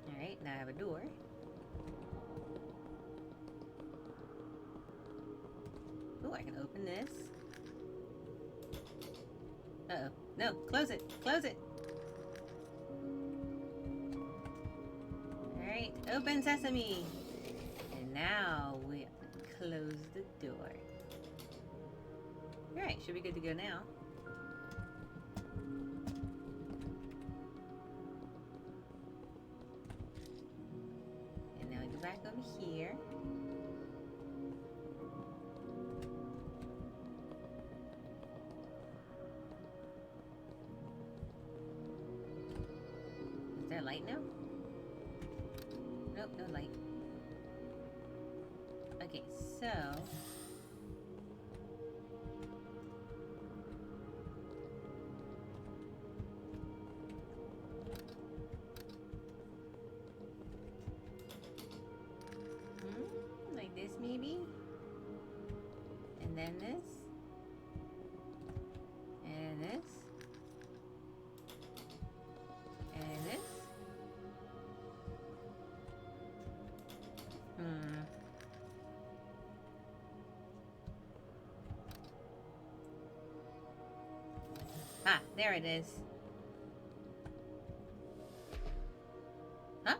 Alright, now I have a door. Oh, I can open this. Uh-oh. No, close it. Close it. Alright, open sesame. And now we close the door. Alright, should be good to go now. And now we go back over here. Is there light now? Nope, no light. Okay, so like this maybe, and then this, and this, and this. Ah, there it is. Huh?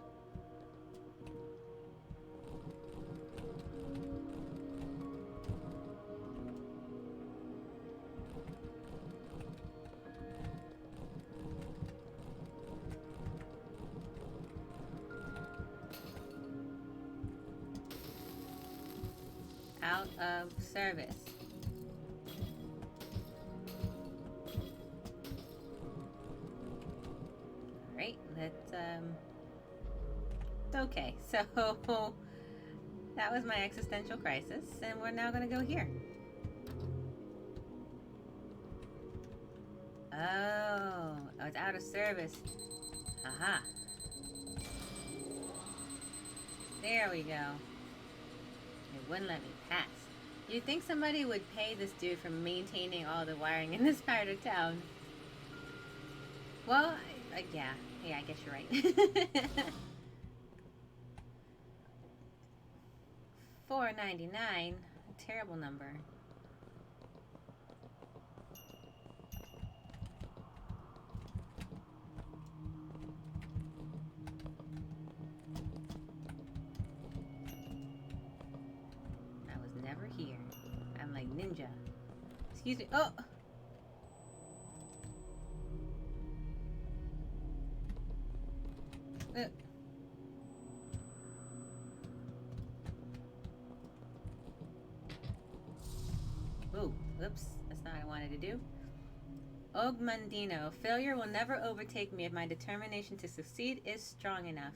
Out of service. Alright, let's okay, so that was my existential crisis, and we're now gonna go here. Oh, it's out of service. Aha. There we go. It wouldn't let me pass. You'd think somebody would pay this dude for maintaining all the wiring in this part of town. Well, yeah, I guess you're right. $4.99, a terrible number. I was never here. I'm like ninja. Excuse me. Oh. Oh, oops, that's not what I wanted to do. Ogmundino, failure will never overtake me if my determination to succeed is strong enough.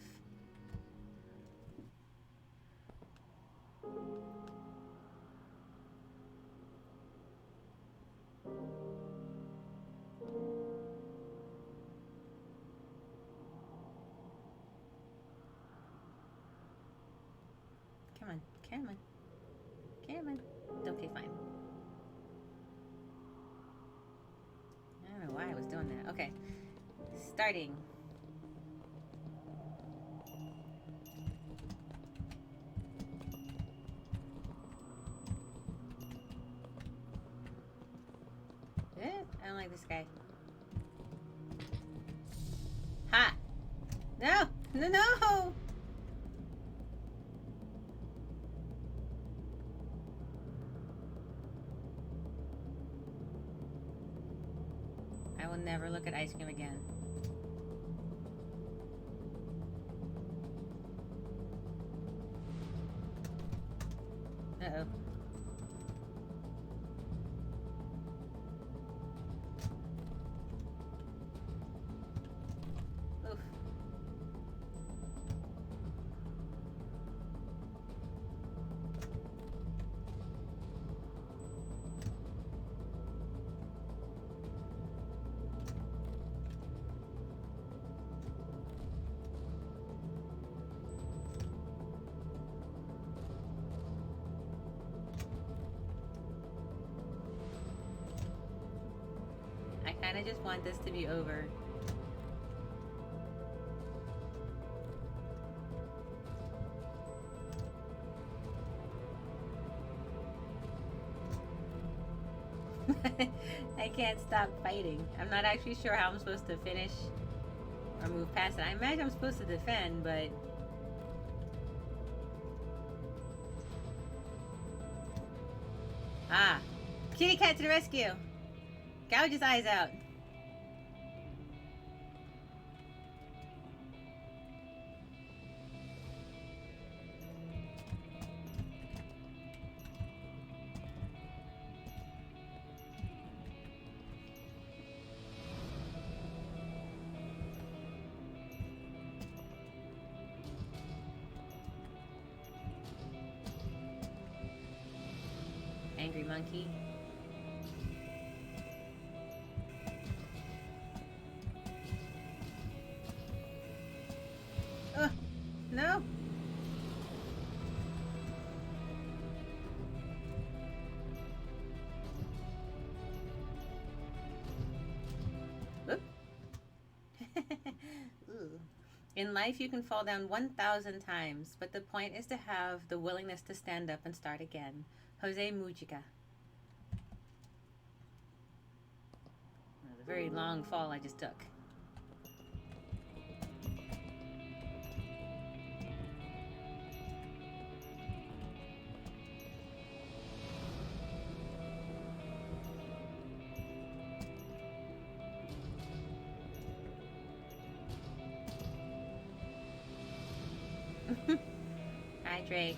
Come on, come on, come on. Okay, fine. I don't know why I was doing that. Okay, starting. I don't like this guy. No! No, no! I will never look at ice cream again. Uh-oh. Oof. I kind of just want this to be over. I can't stop fighting. I'm not actually sure how I'm supposed to finish or move past it. I imagine I'm supposed to defend, but... Ah! Kitty cat to the rescue! Gouge his eyes out. Angry monkey. No. In life, you can fall down 1,000 times, but the point is to have the willingness to stand up and start again. Jose Mujica. It was a very long fall I just took. Hi, Drake.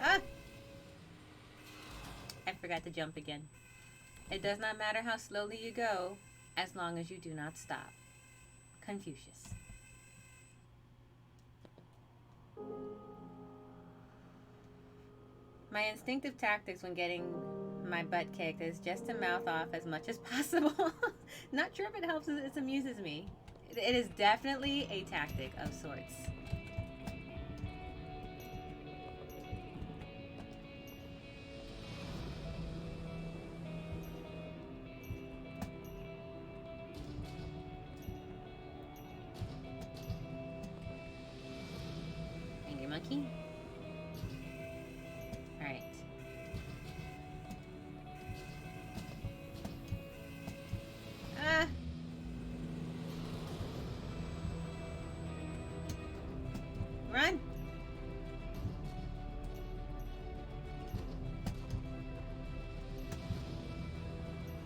Ah! I forgot to jump again. It does not matter how slowly you go, as long as you do not stop. Confucius. My instinctive tactics when getting my butt kicked is just to mouth off as much as possible. Not sure if it helps, it amuses me. It is definitely a tactic of sorts. Angry monkey. Alright. Ah! Run!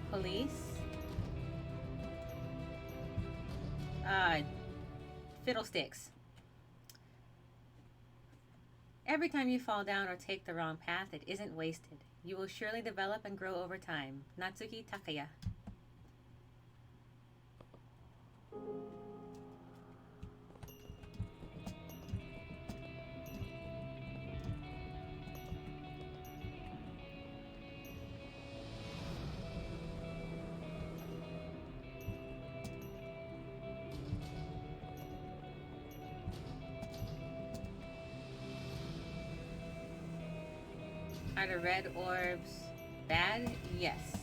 Police? Fiddlesticks. Every time you fall down or take the wrong path, it isn't wasted. You will surely develop and grow over time. Natsuki Takaya. Are the red orbs bad? Yes.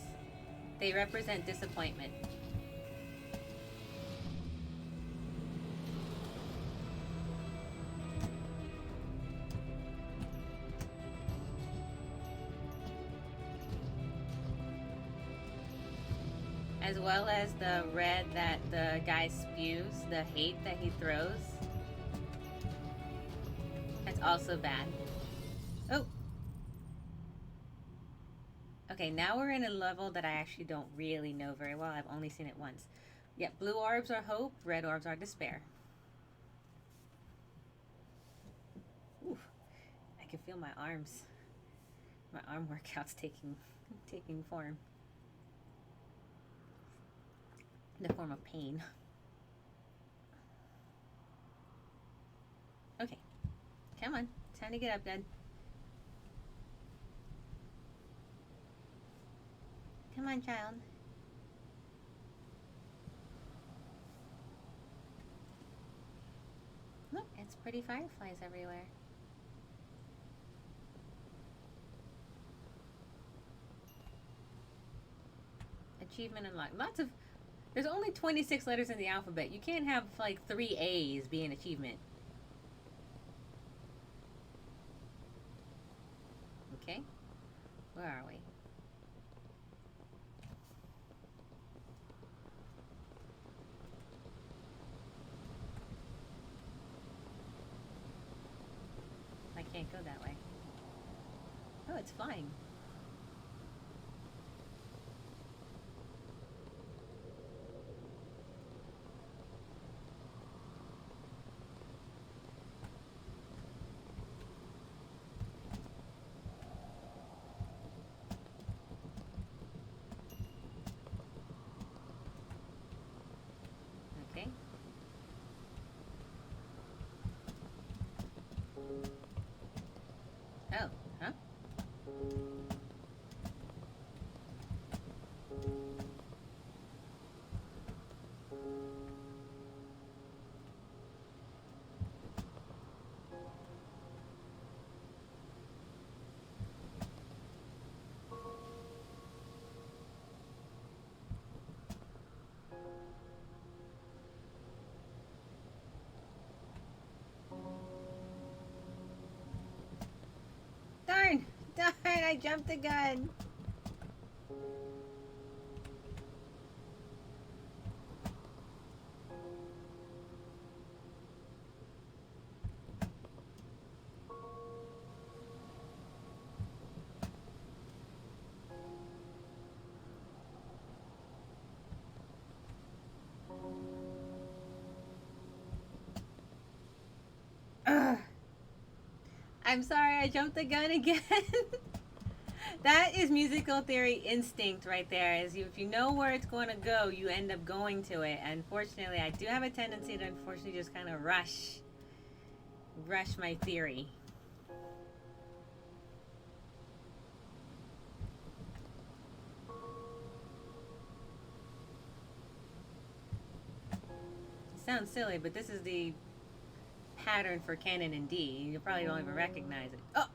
They represent disappointment. as well as the red that the guy spews, the hate that he throws. That's also bad. Oh! Okay, now we're in a level that I actually don't really know very well. I've only seen it once. Yep, blue orbs are hope, red orbs are despair. Oof. I can feel my arms. My arm workouts taking form. In the form of pain. Okay. Come on. Time to get up, then. Come on, child. Look, it's pretty fireflies everywhere. Achievement unlocked. Lots of... There's only 26 letters in the alphabet. You can't have, like, 3 A's be an achievement. Okay. Where are we? I can't go that way. Oh, it's flying. Okay. Oh, huh? Darn! Darn! I jumped the gun! Ugh. I'm sorry, I jumped the gun again. That is musical theory instinct right there. Is if you know where it's going to go, you end up going to it. Unfortunately, I do have a tendency to unfortunately just kind of rush my theory. It sounds silly, but this is the pattern for canon and D. You probably don't even recognize it. Oh!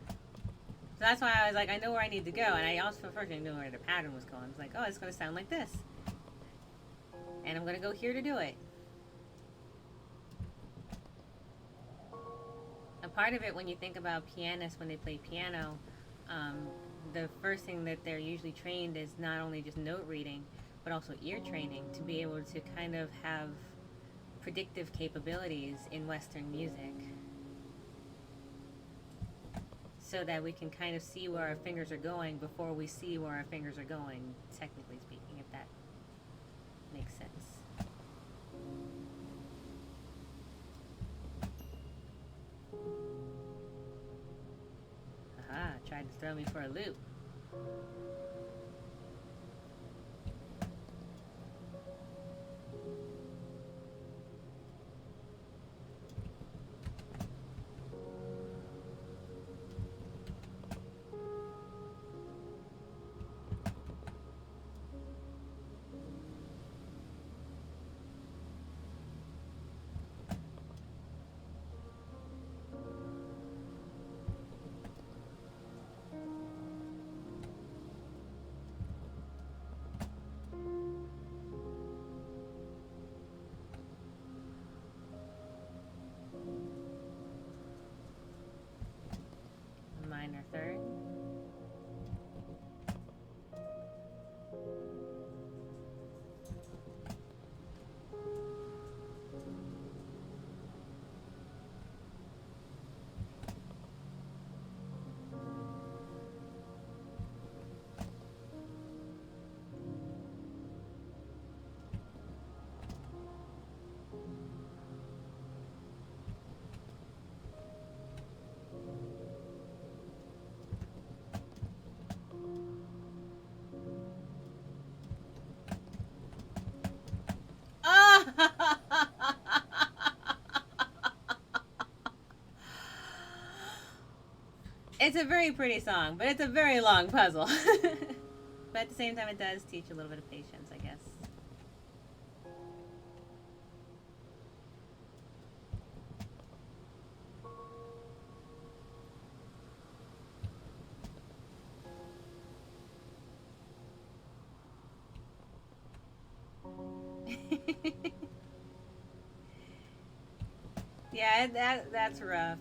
So that's why I was like, I know where I need to go. And I also first didn't know where the pattern was going. I was like, oh, it's going to sound like this. And I'm going to go here to do it. A part of it, when you think about pianists, when they play piano, the first thing that they're usually trained is not only just note reading, but also ear training to be able to kind of have predictive capabilities in Western music. So that we can kind of see where our fingers are going before we see where our fingers are going, technically speaking, if that makes sense. Aha, tried to throw me for a loop. Minor third. It's a very pretty song, but it's a very long puzzle. But at the same time, it does teach a little bit of patience, I guess. Yeah, that's rough.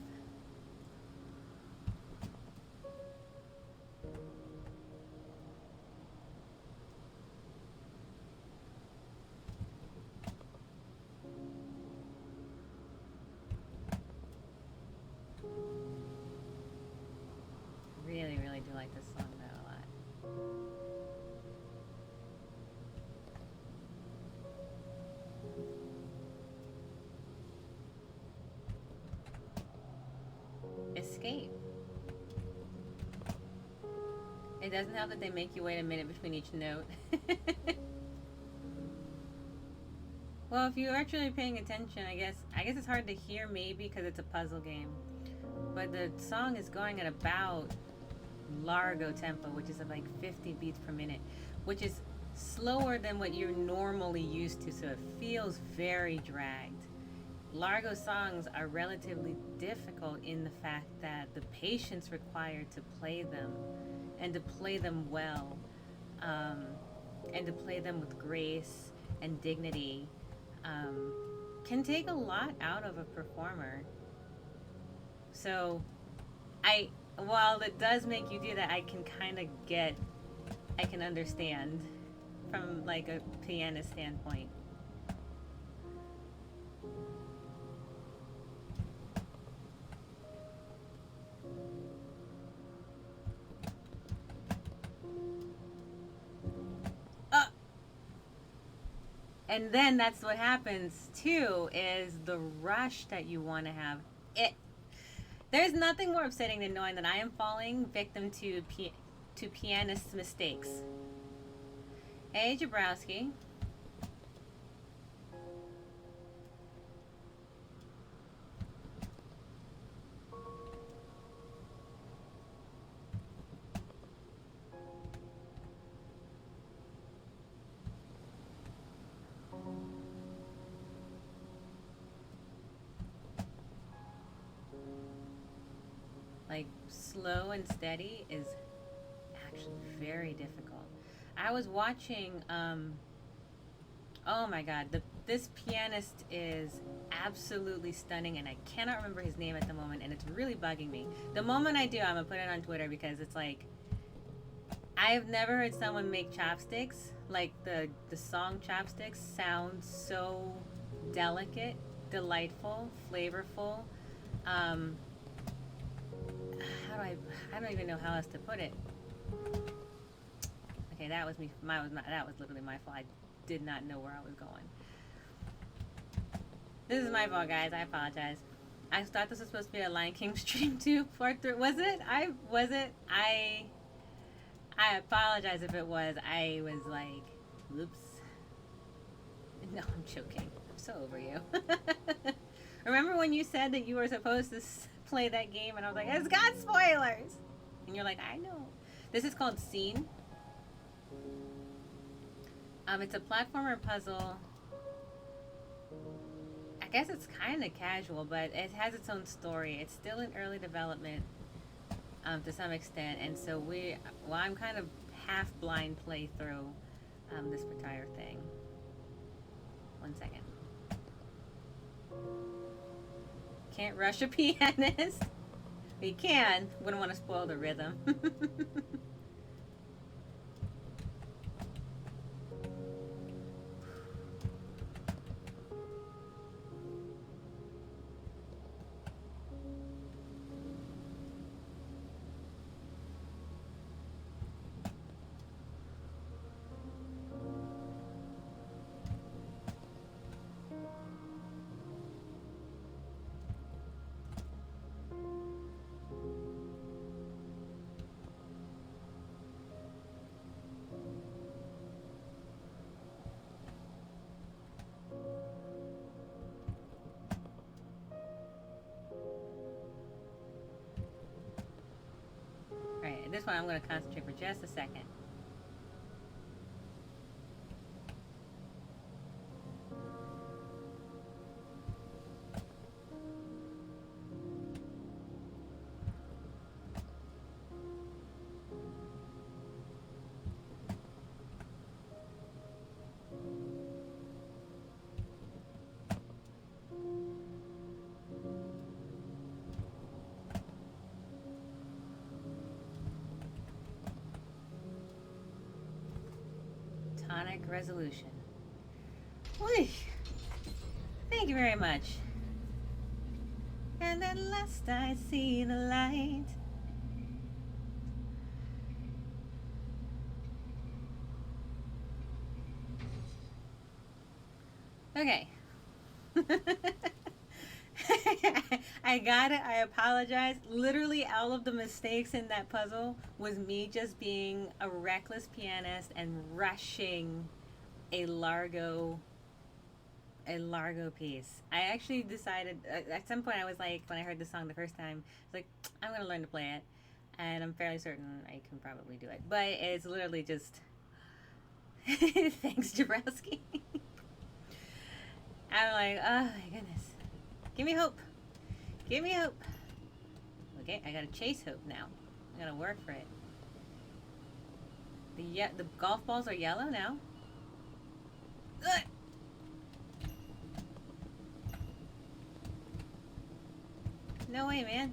Really, really do like this song though a lot. Escape. It doesn't help that they make you wait a minute between each note. Well, if you're actually paying attention, I guess it's hard to hear maybe because it's a puzzle game. But the song is going at about largo tempo, which is at like 50 beats per minute, which is slower than what you're normally used to, so it feels very dragged. Largo songs are relatively difficult in the fact that the patience required to play them and to play them well, um, and to play them with grace and dignity, um, can take a lot out of a performer. So, while it does make you do that, I can kind of I can understand from like a pianist standpoint. Uh, and then that's what happens too is the rush that you want to have. It There's nothing more upsetting than knowing that I am falling victim to pianist's mistakes. Hey, Jabrowski. Like, slow and steady is actually very difficult. I was watching, oh my god, this pianist is absolutely stunning, and I cannot remember his name at the moment, and it's really bugging me. The moment I do, I'm gonna put it on Twitter because it's like, I have never heard someone make chopsticks, like the song Chopsticks, sound so delicate, delightful, flavorful. Um, how do I don't even know how else to put it. Okay, that was me. That was literally my fault. I did not know where I was going. This is my fault, guys. I apologize. I thought this was supposed to be a Lion King stream too. Part three. Was it? I apologize if it was. I was like, whoops. No, I'm joking. I'm so over you. Remember when you said that you were supposed to play that game, and I was like, it's got spoilers. And you're like, I know. This is called Scene. It's a platformer puzzle. I guess it's kind of casual, but it has its own story. It's still in early development, to some extent, and so I'm kind of half blind playthrough this entire thing. 1 second. Can't rush a pianist. We can. Wouldn't want to spoil the rhythm. one I'm going to concentrate for just a second. Tonic resolution. Whee! Thank you very much. And at last I see the light. Okay. I got it. I apologize. Literally, all of the mistakes in that puzzle was me just being a reckless pianist and rushing a Largo piece. I actually decided at some point I was like, when I heard the song the first time, I was like, I'm gonna learn to play it, and I'm fairly certain I can probably do it. But it's literally just thanks, Jabrowski. I'm like, oh my goodness, give me hope. Give me hope. Okay, I gotta chase hope now. I gotta work for it. The golf balls are yellow now. Ugh. No way, man.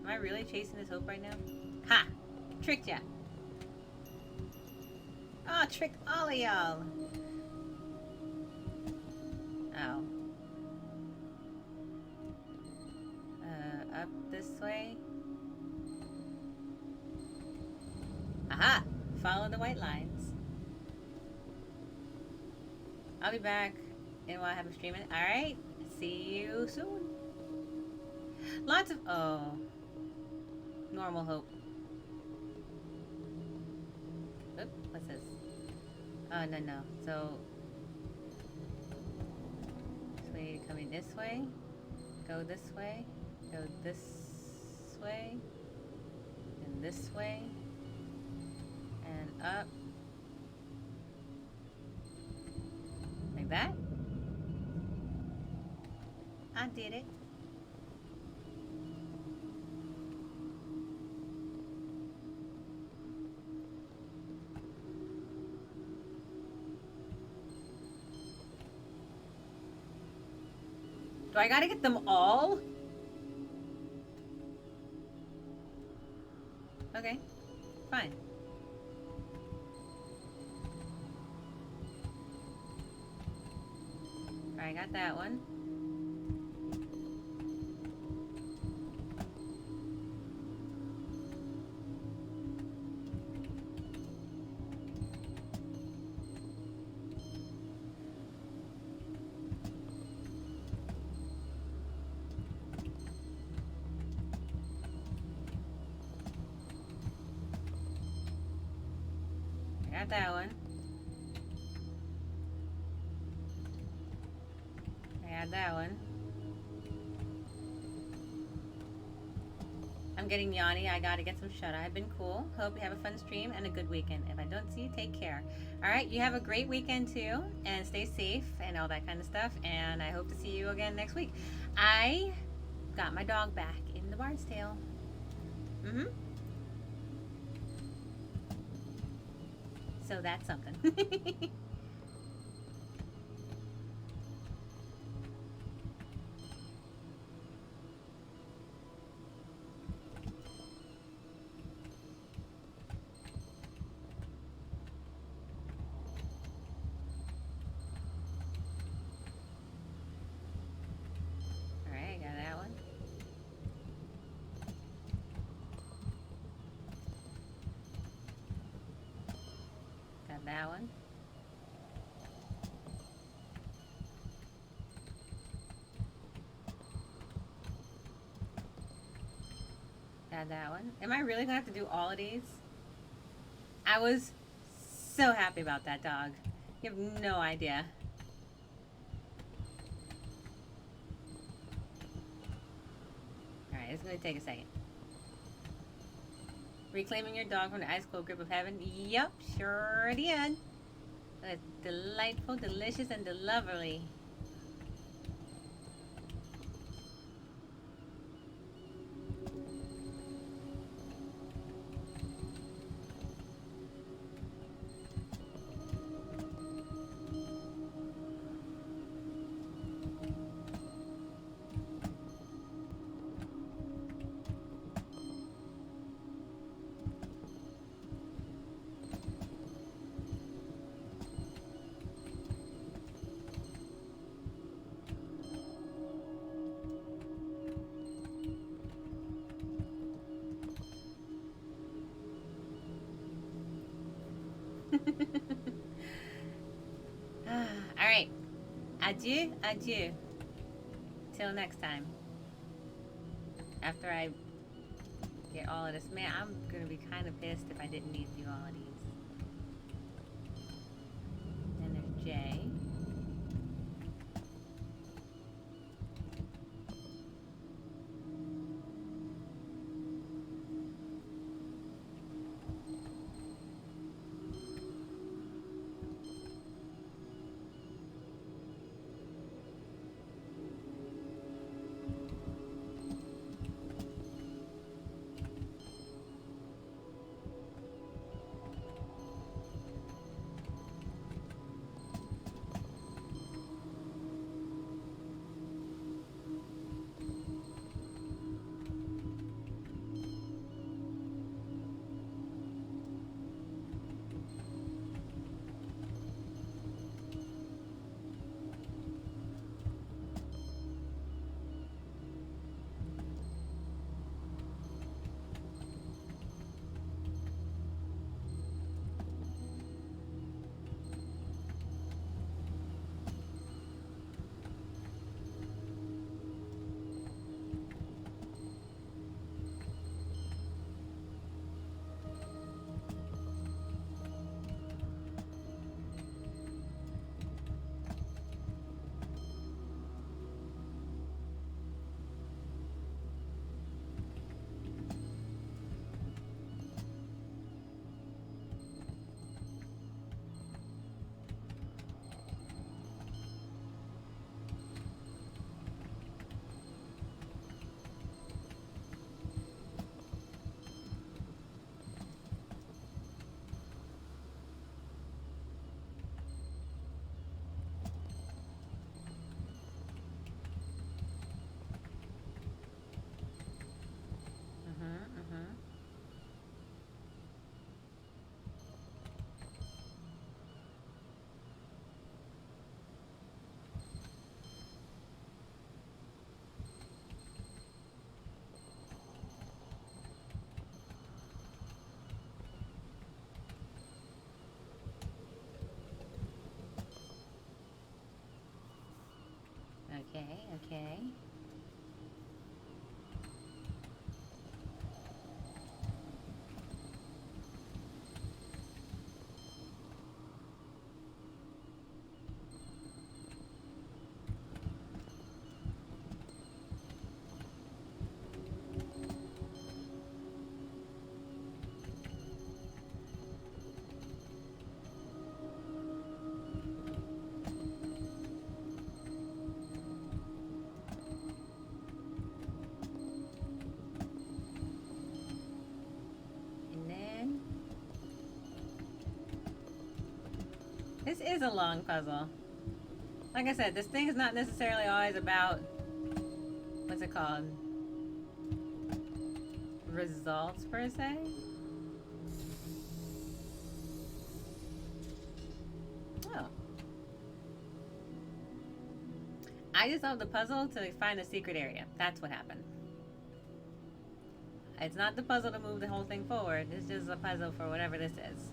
Am I really chasing this hope right now? Ha! Tricked ya. Oh, tricked all of y'all. Oh. Up this way. Aha! Follow the white lines. I'll be back in while I have a stream it. Alright. See you soon. Lots of... Oh. Normal hope. Oop, what's this? Oh, no. So... This way, coming this way. Go this way. Go this way. And this way. And up. Like that. I did it. Do I gotta get them all? Okay, fine. Alright, got that one. Got that one. I got that one. I'm getting yawny. I gotta get some shut-eye. I've been cool. Hope you have a fun stream and a good weekend. If I don't see you, take care. Alright, you have a great weekend too. And stay safe and all that kind of stuff. And I hope to see you again next week. I got my dog back in the Barnstable. Mm-hmm. So that's something. Alright, got that one. Got that one. Got that one. Am I really gonna have to do all of these? I was so happy about that dog. You have no idea. Alright, it's gonna take a second. Reclaiming your dog from the ice cold grip of heaven. Yep, sure did. That's delightful, delicious, and lovely. All right. Adieu, adieu. Till next time. After I get all of this, man, I'm gonna be kind of pissed if I didn't need to do all of these. And there's Jay. Okay, okay. And then this is a long puzzle. Like I said, this thing is not necessarily always about, what's it called? Results per se. Oh. I just solved the puzzle to find a secret area. That's what happened. It's not the puzzle to move the whole thing forward. It's just a puzzle for whatever this is.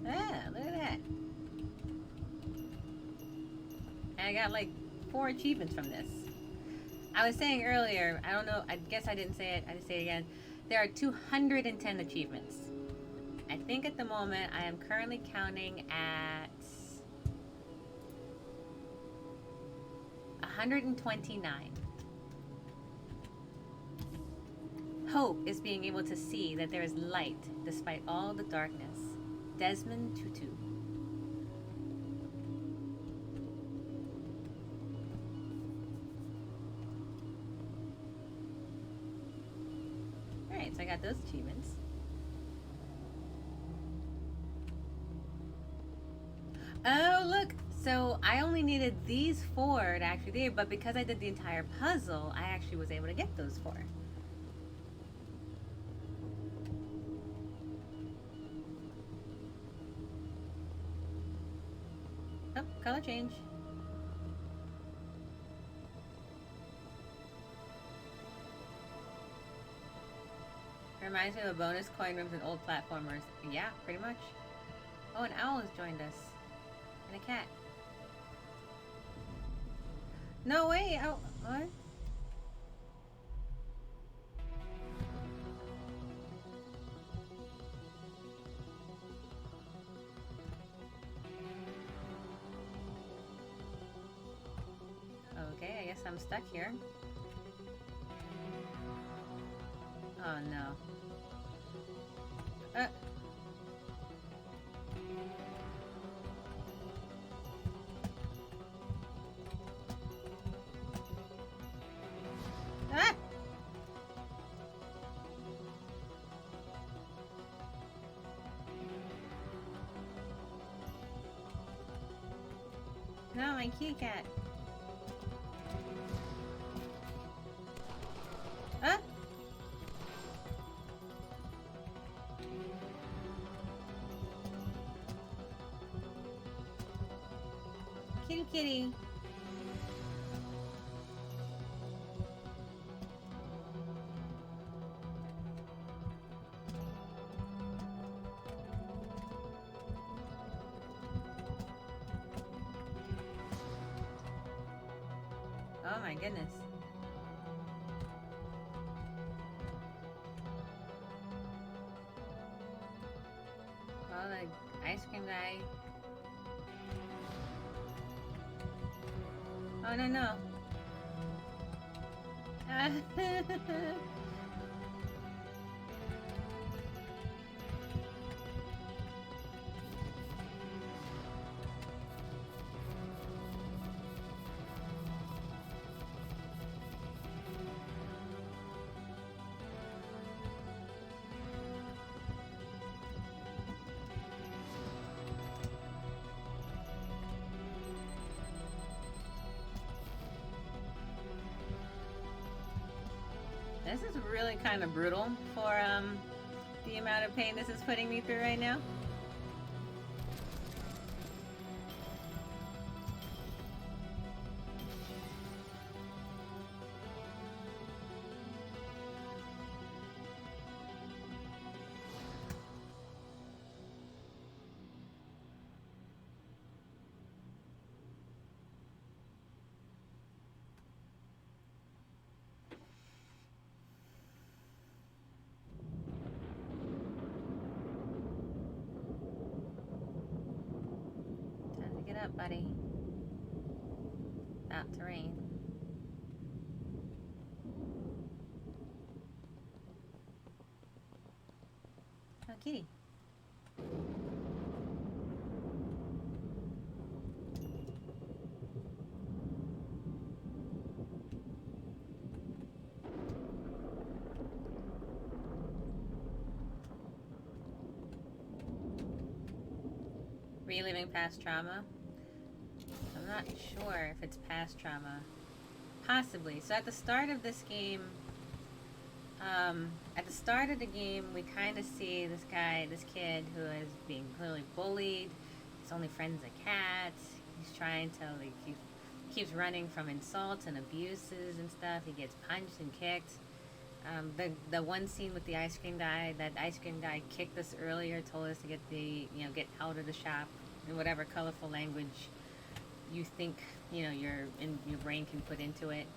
Ah, look at that. And I got like 4 achievements from this. I was saying earlier, I don't know, I guess I didn't say it, I just say it again. There are 210 achievements. I think at the moment I am currently counting at 129. Hope is being able to see that there is light despite all the darkness. Desmond Tutu. Alright, so I got those achievements. Oh, look! So I only needed these 4 to actually do it, but because I did the entire puzzle, I actually was able to get those 4. Oh, color change. Reminds me of a bonus coin rooms in old platformers. Yeah, pretty much. Oh, an owl has joined us. And a cat. No way! Oh, what? Okay, I guess I'm stuck here. Oh no. Ah! No, my kitty cat. Ah! Kitty kitty. Oh my goodness. Well, the ice cream guy. Oh no no. This is really kind of brutal for the amount of pain this is putting me through right now. Up, buddy. About to rain. Oh, kitty. Reliving past trauma. I'm not sure if it's past trauma. Possibly. So at the start of this game, we kind of see this guy, this kid who is being clearly bullied. His only friend's a cat. He's trying to, like, he keeps running from insults and abuses and stuff. He gets punched and kicked. The one scene with the ice cream guy, that ice cream guy kicked us earlier, told us to get get out of the shop in whatever colorful language you think, your brain can put into it.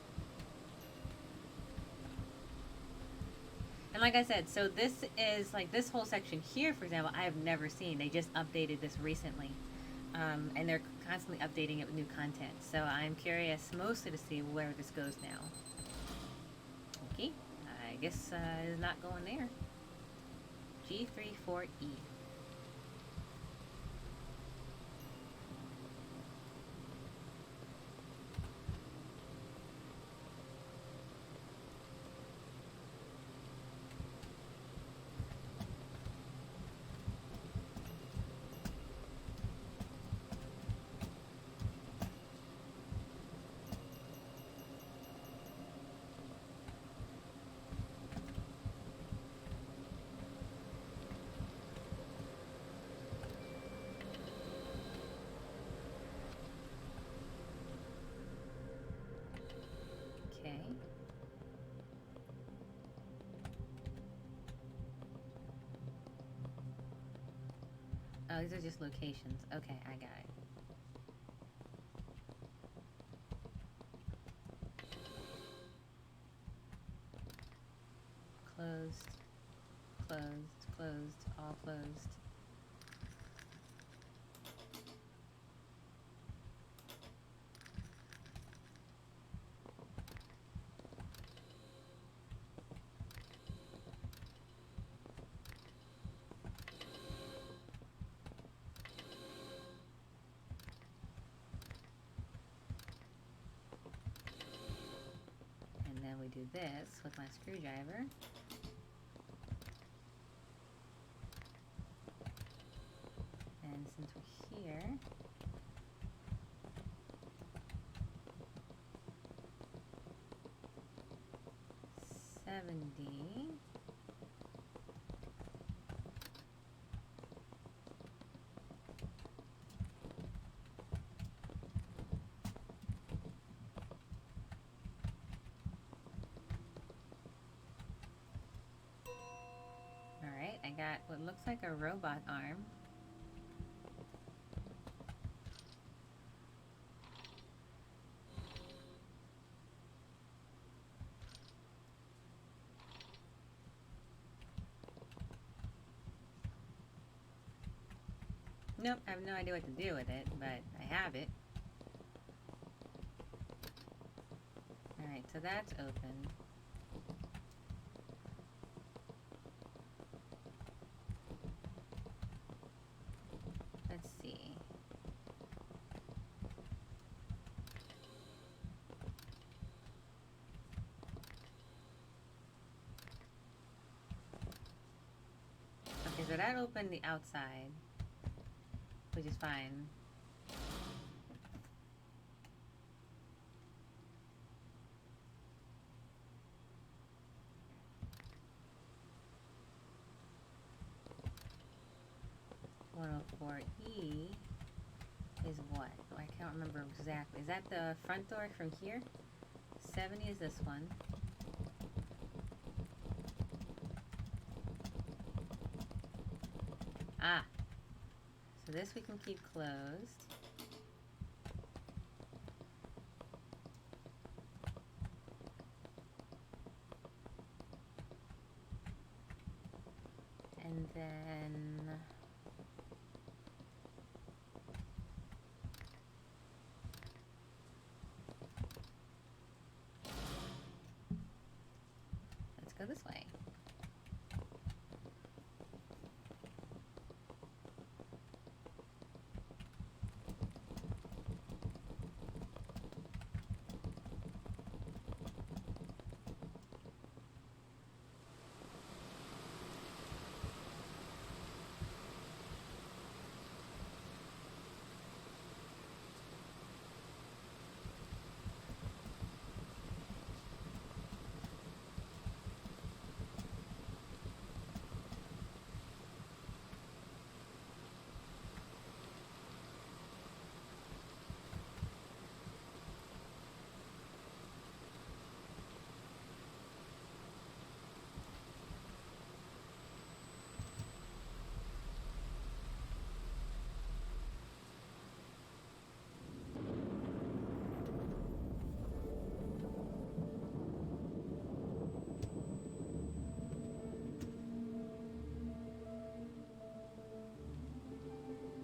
And like I said, so this is, like, this whole section here, for example, I have never seen. They just updated this recently. And they're constantly updating it with new content. So I'm curious mostly to see where this goes now. Okay, I guess it's not going there. G34E. Okay. Oh, these are just locations. Okay, I got it. Closed, closed, closed, all closed. And then we do this with my screwdriver. And since we're here, $70. Alright, I got what looks like a robot arm. Nope, I have no idea what to do with it, but I have it. Alright, so that's open. Let's see. Okay, so that opened the outside, which is fine. E is what? Oh, I can't remember exactly. Is that the front door from here? 70 is this one. Ah. So this we can keep closed. And then let's go this way.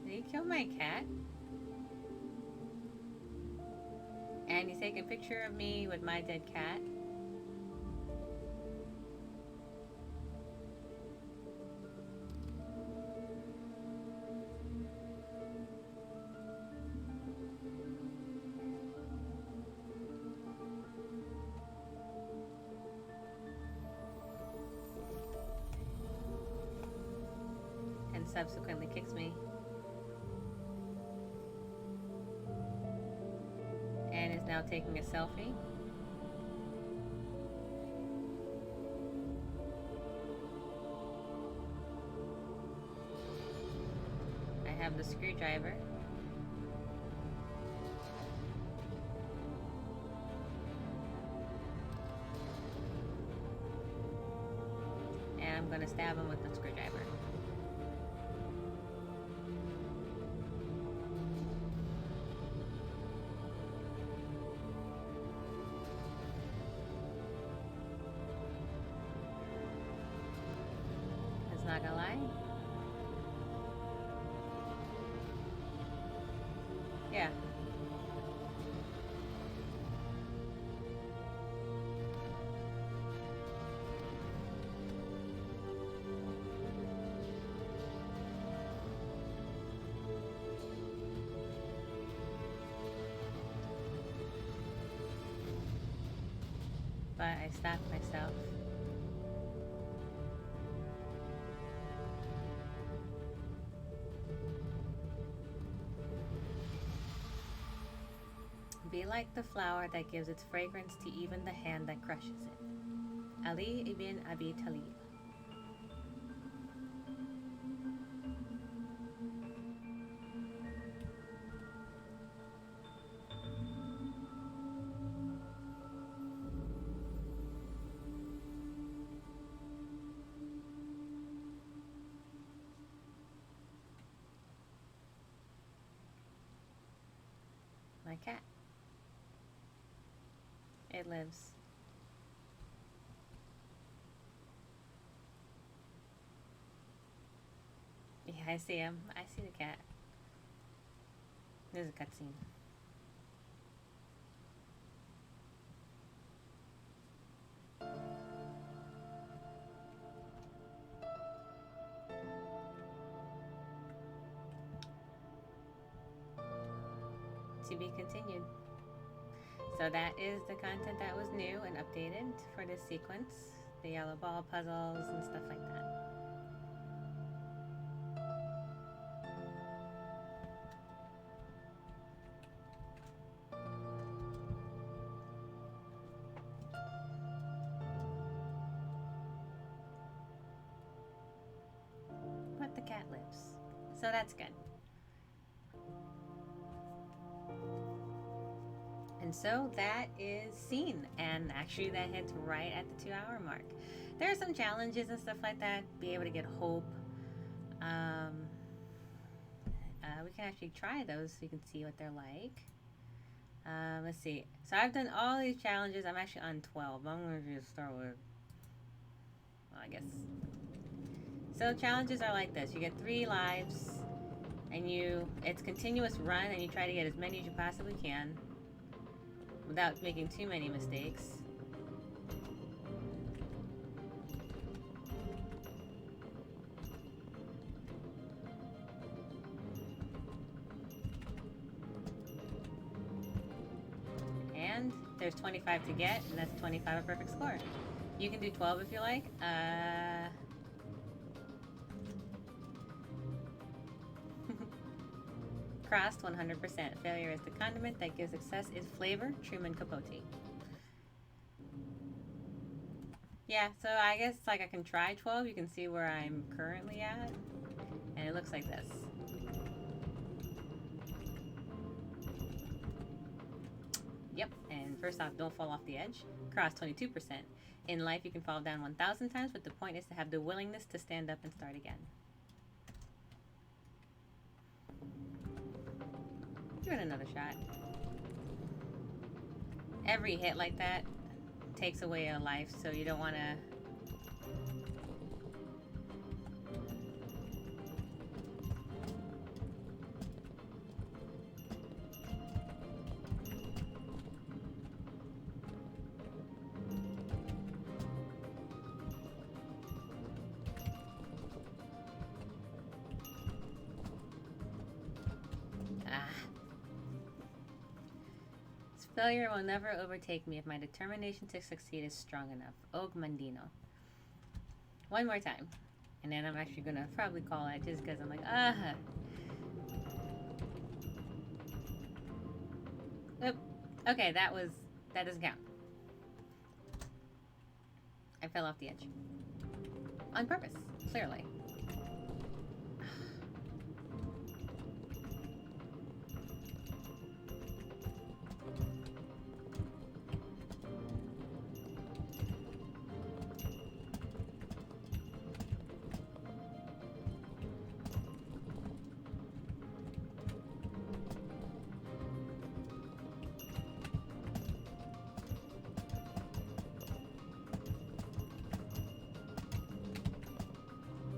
Did he kill my cat? take a picture of me with my dead cat. And subsequently kicks me. And is now taking a selfie. I have the screwdriver. And I'm gonna stab him with the screwdriver. Not gonna lie. Yeah. But I stopped myself. Be like the flower that gives its fragrance to even the hand that crushes it. Ali ibn Abi Talib. My cat. It lives. Yeah, I see him. I see the cat. There's a cutscene. To be continued. So that is the content that was new and updated for this sequence. The yellow ball puzzles and stuff like that. But the cat lives. So that's good. And so that is seen, and actually that hits right at the 2-hour mark. There are some challenges and stuff like that. Be able to get hope. We can actually try those so you can see what they're like. Let's see. So I've done all these challenges. I'm actually on 12. I'm going to just start with, well, I guess. So challenges are like this. You get 3 lives, and it's continuous run, and you try to get as many as you possibly can without making too many mistakes. And there's 25 to get, and that's 25 a perfect score. You can do 12 if you like. Crossed 100%. Failure is the condiment that gives success is flavor. Truman Capote. Yeah, so I guess like I can try 12. You can see where I'm currently at. And it looks like this. Yep, and first off, don't fall off the edge. Cross 22%. In life, you can fall down 1,000 times, but the point is to have the willingness to stand up and start again. Give it another shot. Every hit like that takes away a life, so you don't want to... Failure will never overtake me if my determination to succeed is strong enough. Og Mandino. One more time. And then I'm actually going to probably call it just because I'm like, Oop. Okay, that doesn't count. I fell off the edge. On purpose, clearly.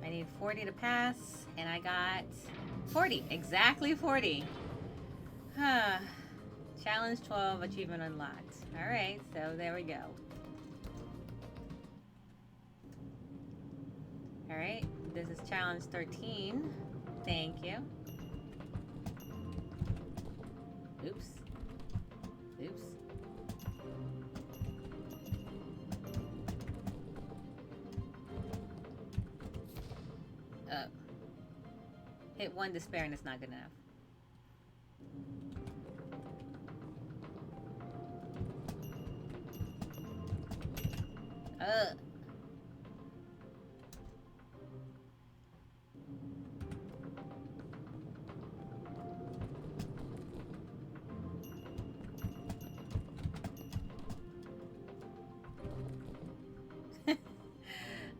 I need 40 to pass, and I got 40. Exactly 40. Challenge 12, achievement unlocked. Alright, so there we go. Alright, this is challenge 13. Thank you. Oops. Oops. Hit one despair and it's not good enough.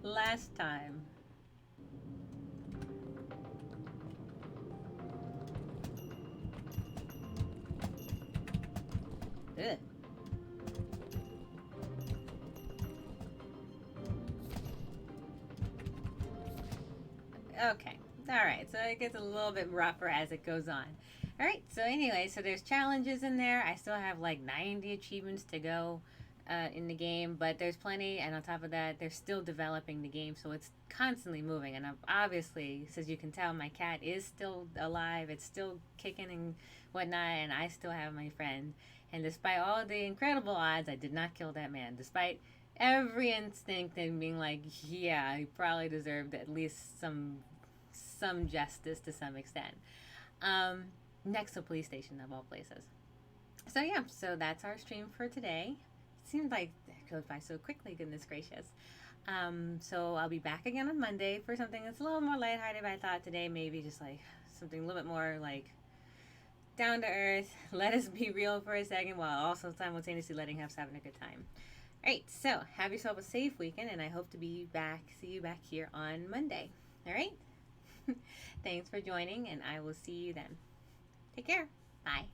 Last time. Ugh. Okay. Alright, so it gets a little bit rougher as it goes on. Alright, so anyway, so there's challenges in there. I still have like 90 achievements to go in the game, but there's plenty, and on top of that, they're still developing the game, so it's constantly moving. And obviously, as you can tell, my cat is still alive. It's still kicking and whatnot, and I still have my friend. And despite all the incredible odds, I did not kill that man. Despite every instinct and being like, yeah, he probably deserved at least some justice to some extent. Next to police station of all places. So yeah, so that's our stream for today. It seemed like it goes by so quickly, goodness gracious. So I'll be back again on Monday for something that's a little more lighthearted, but I thought today maybe just like something a little bit more like down to earth. Let us be real for a second while also simultaneously letting us having a good time. Alright, so have yourself a safe weekend, and I hope to see you back here on Monday. Alright? Thanks for joining, and I will see you then. Take care. Bye.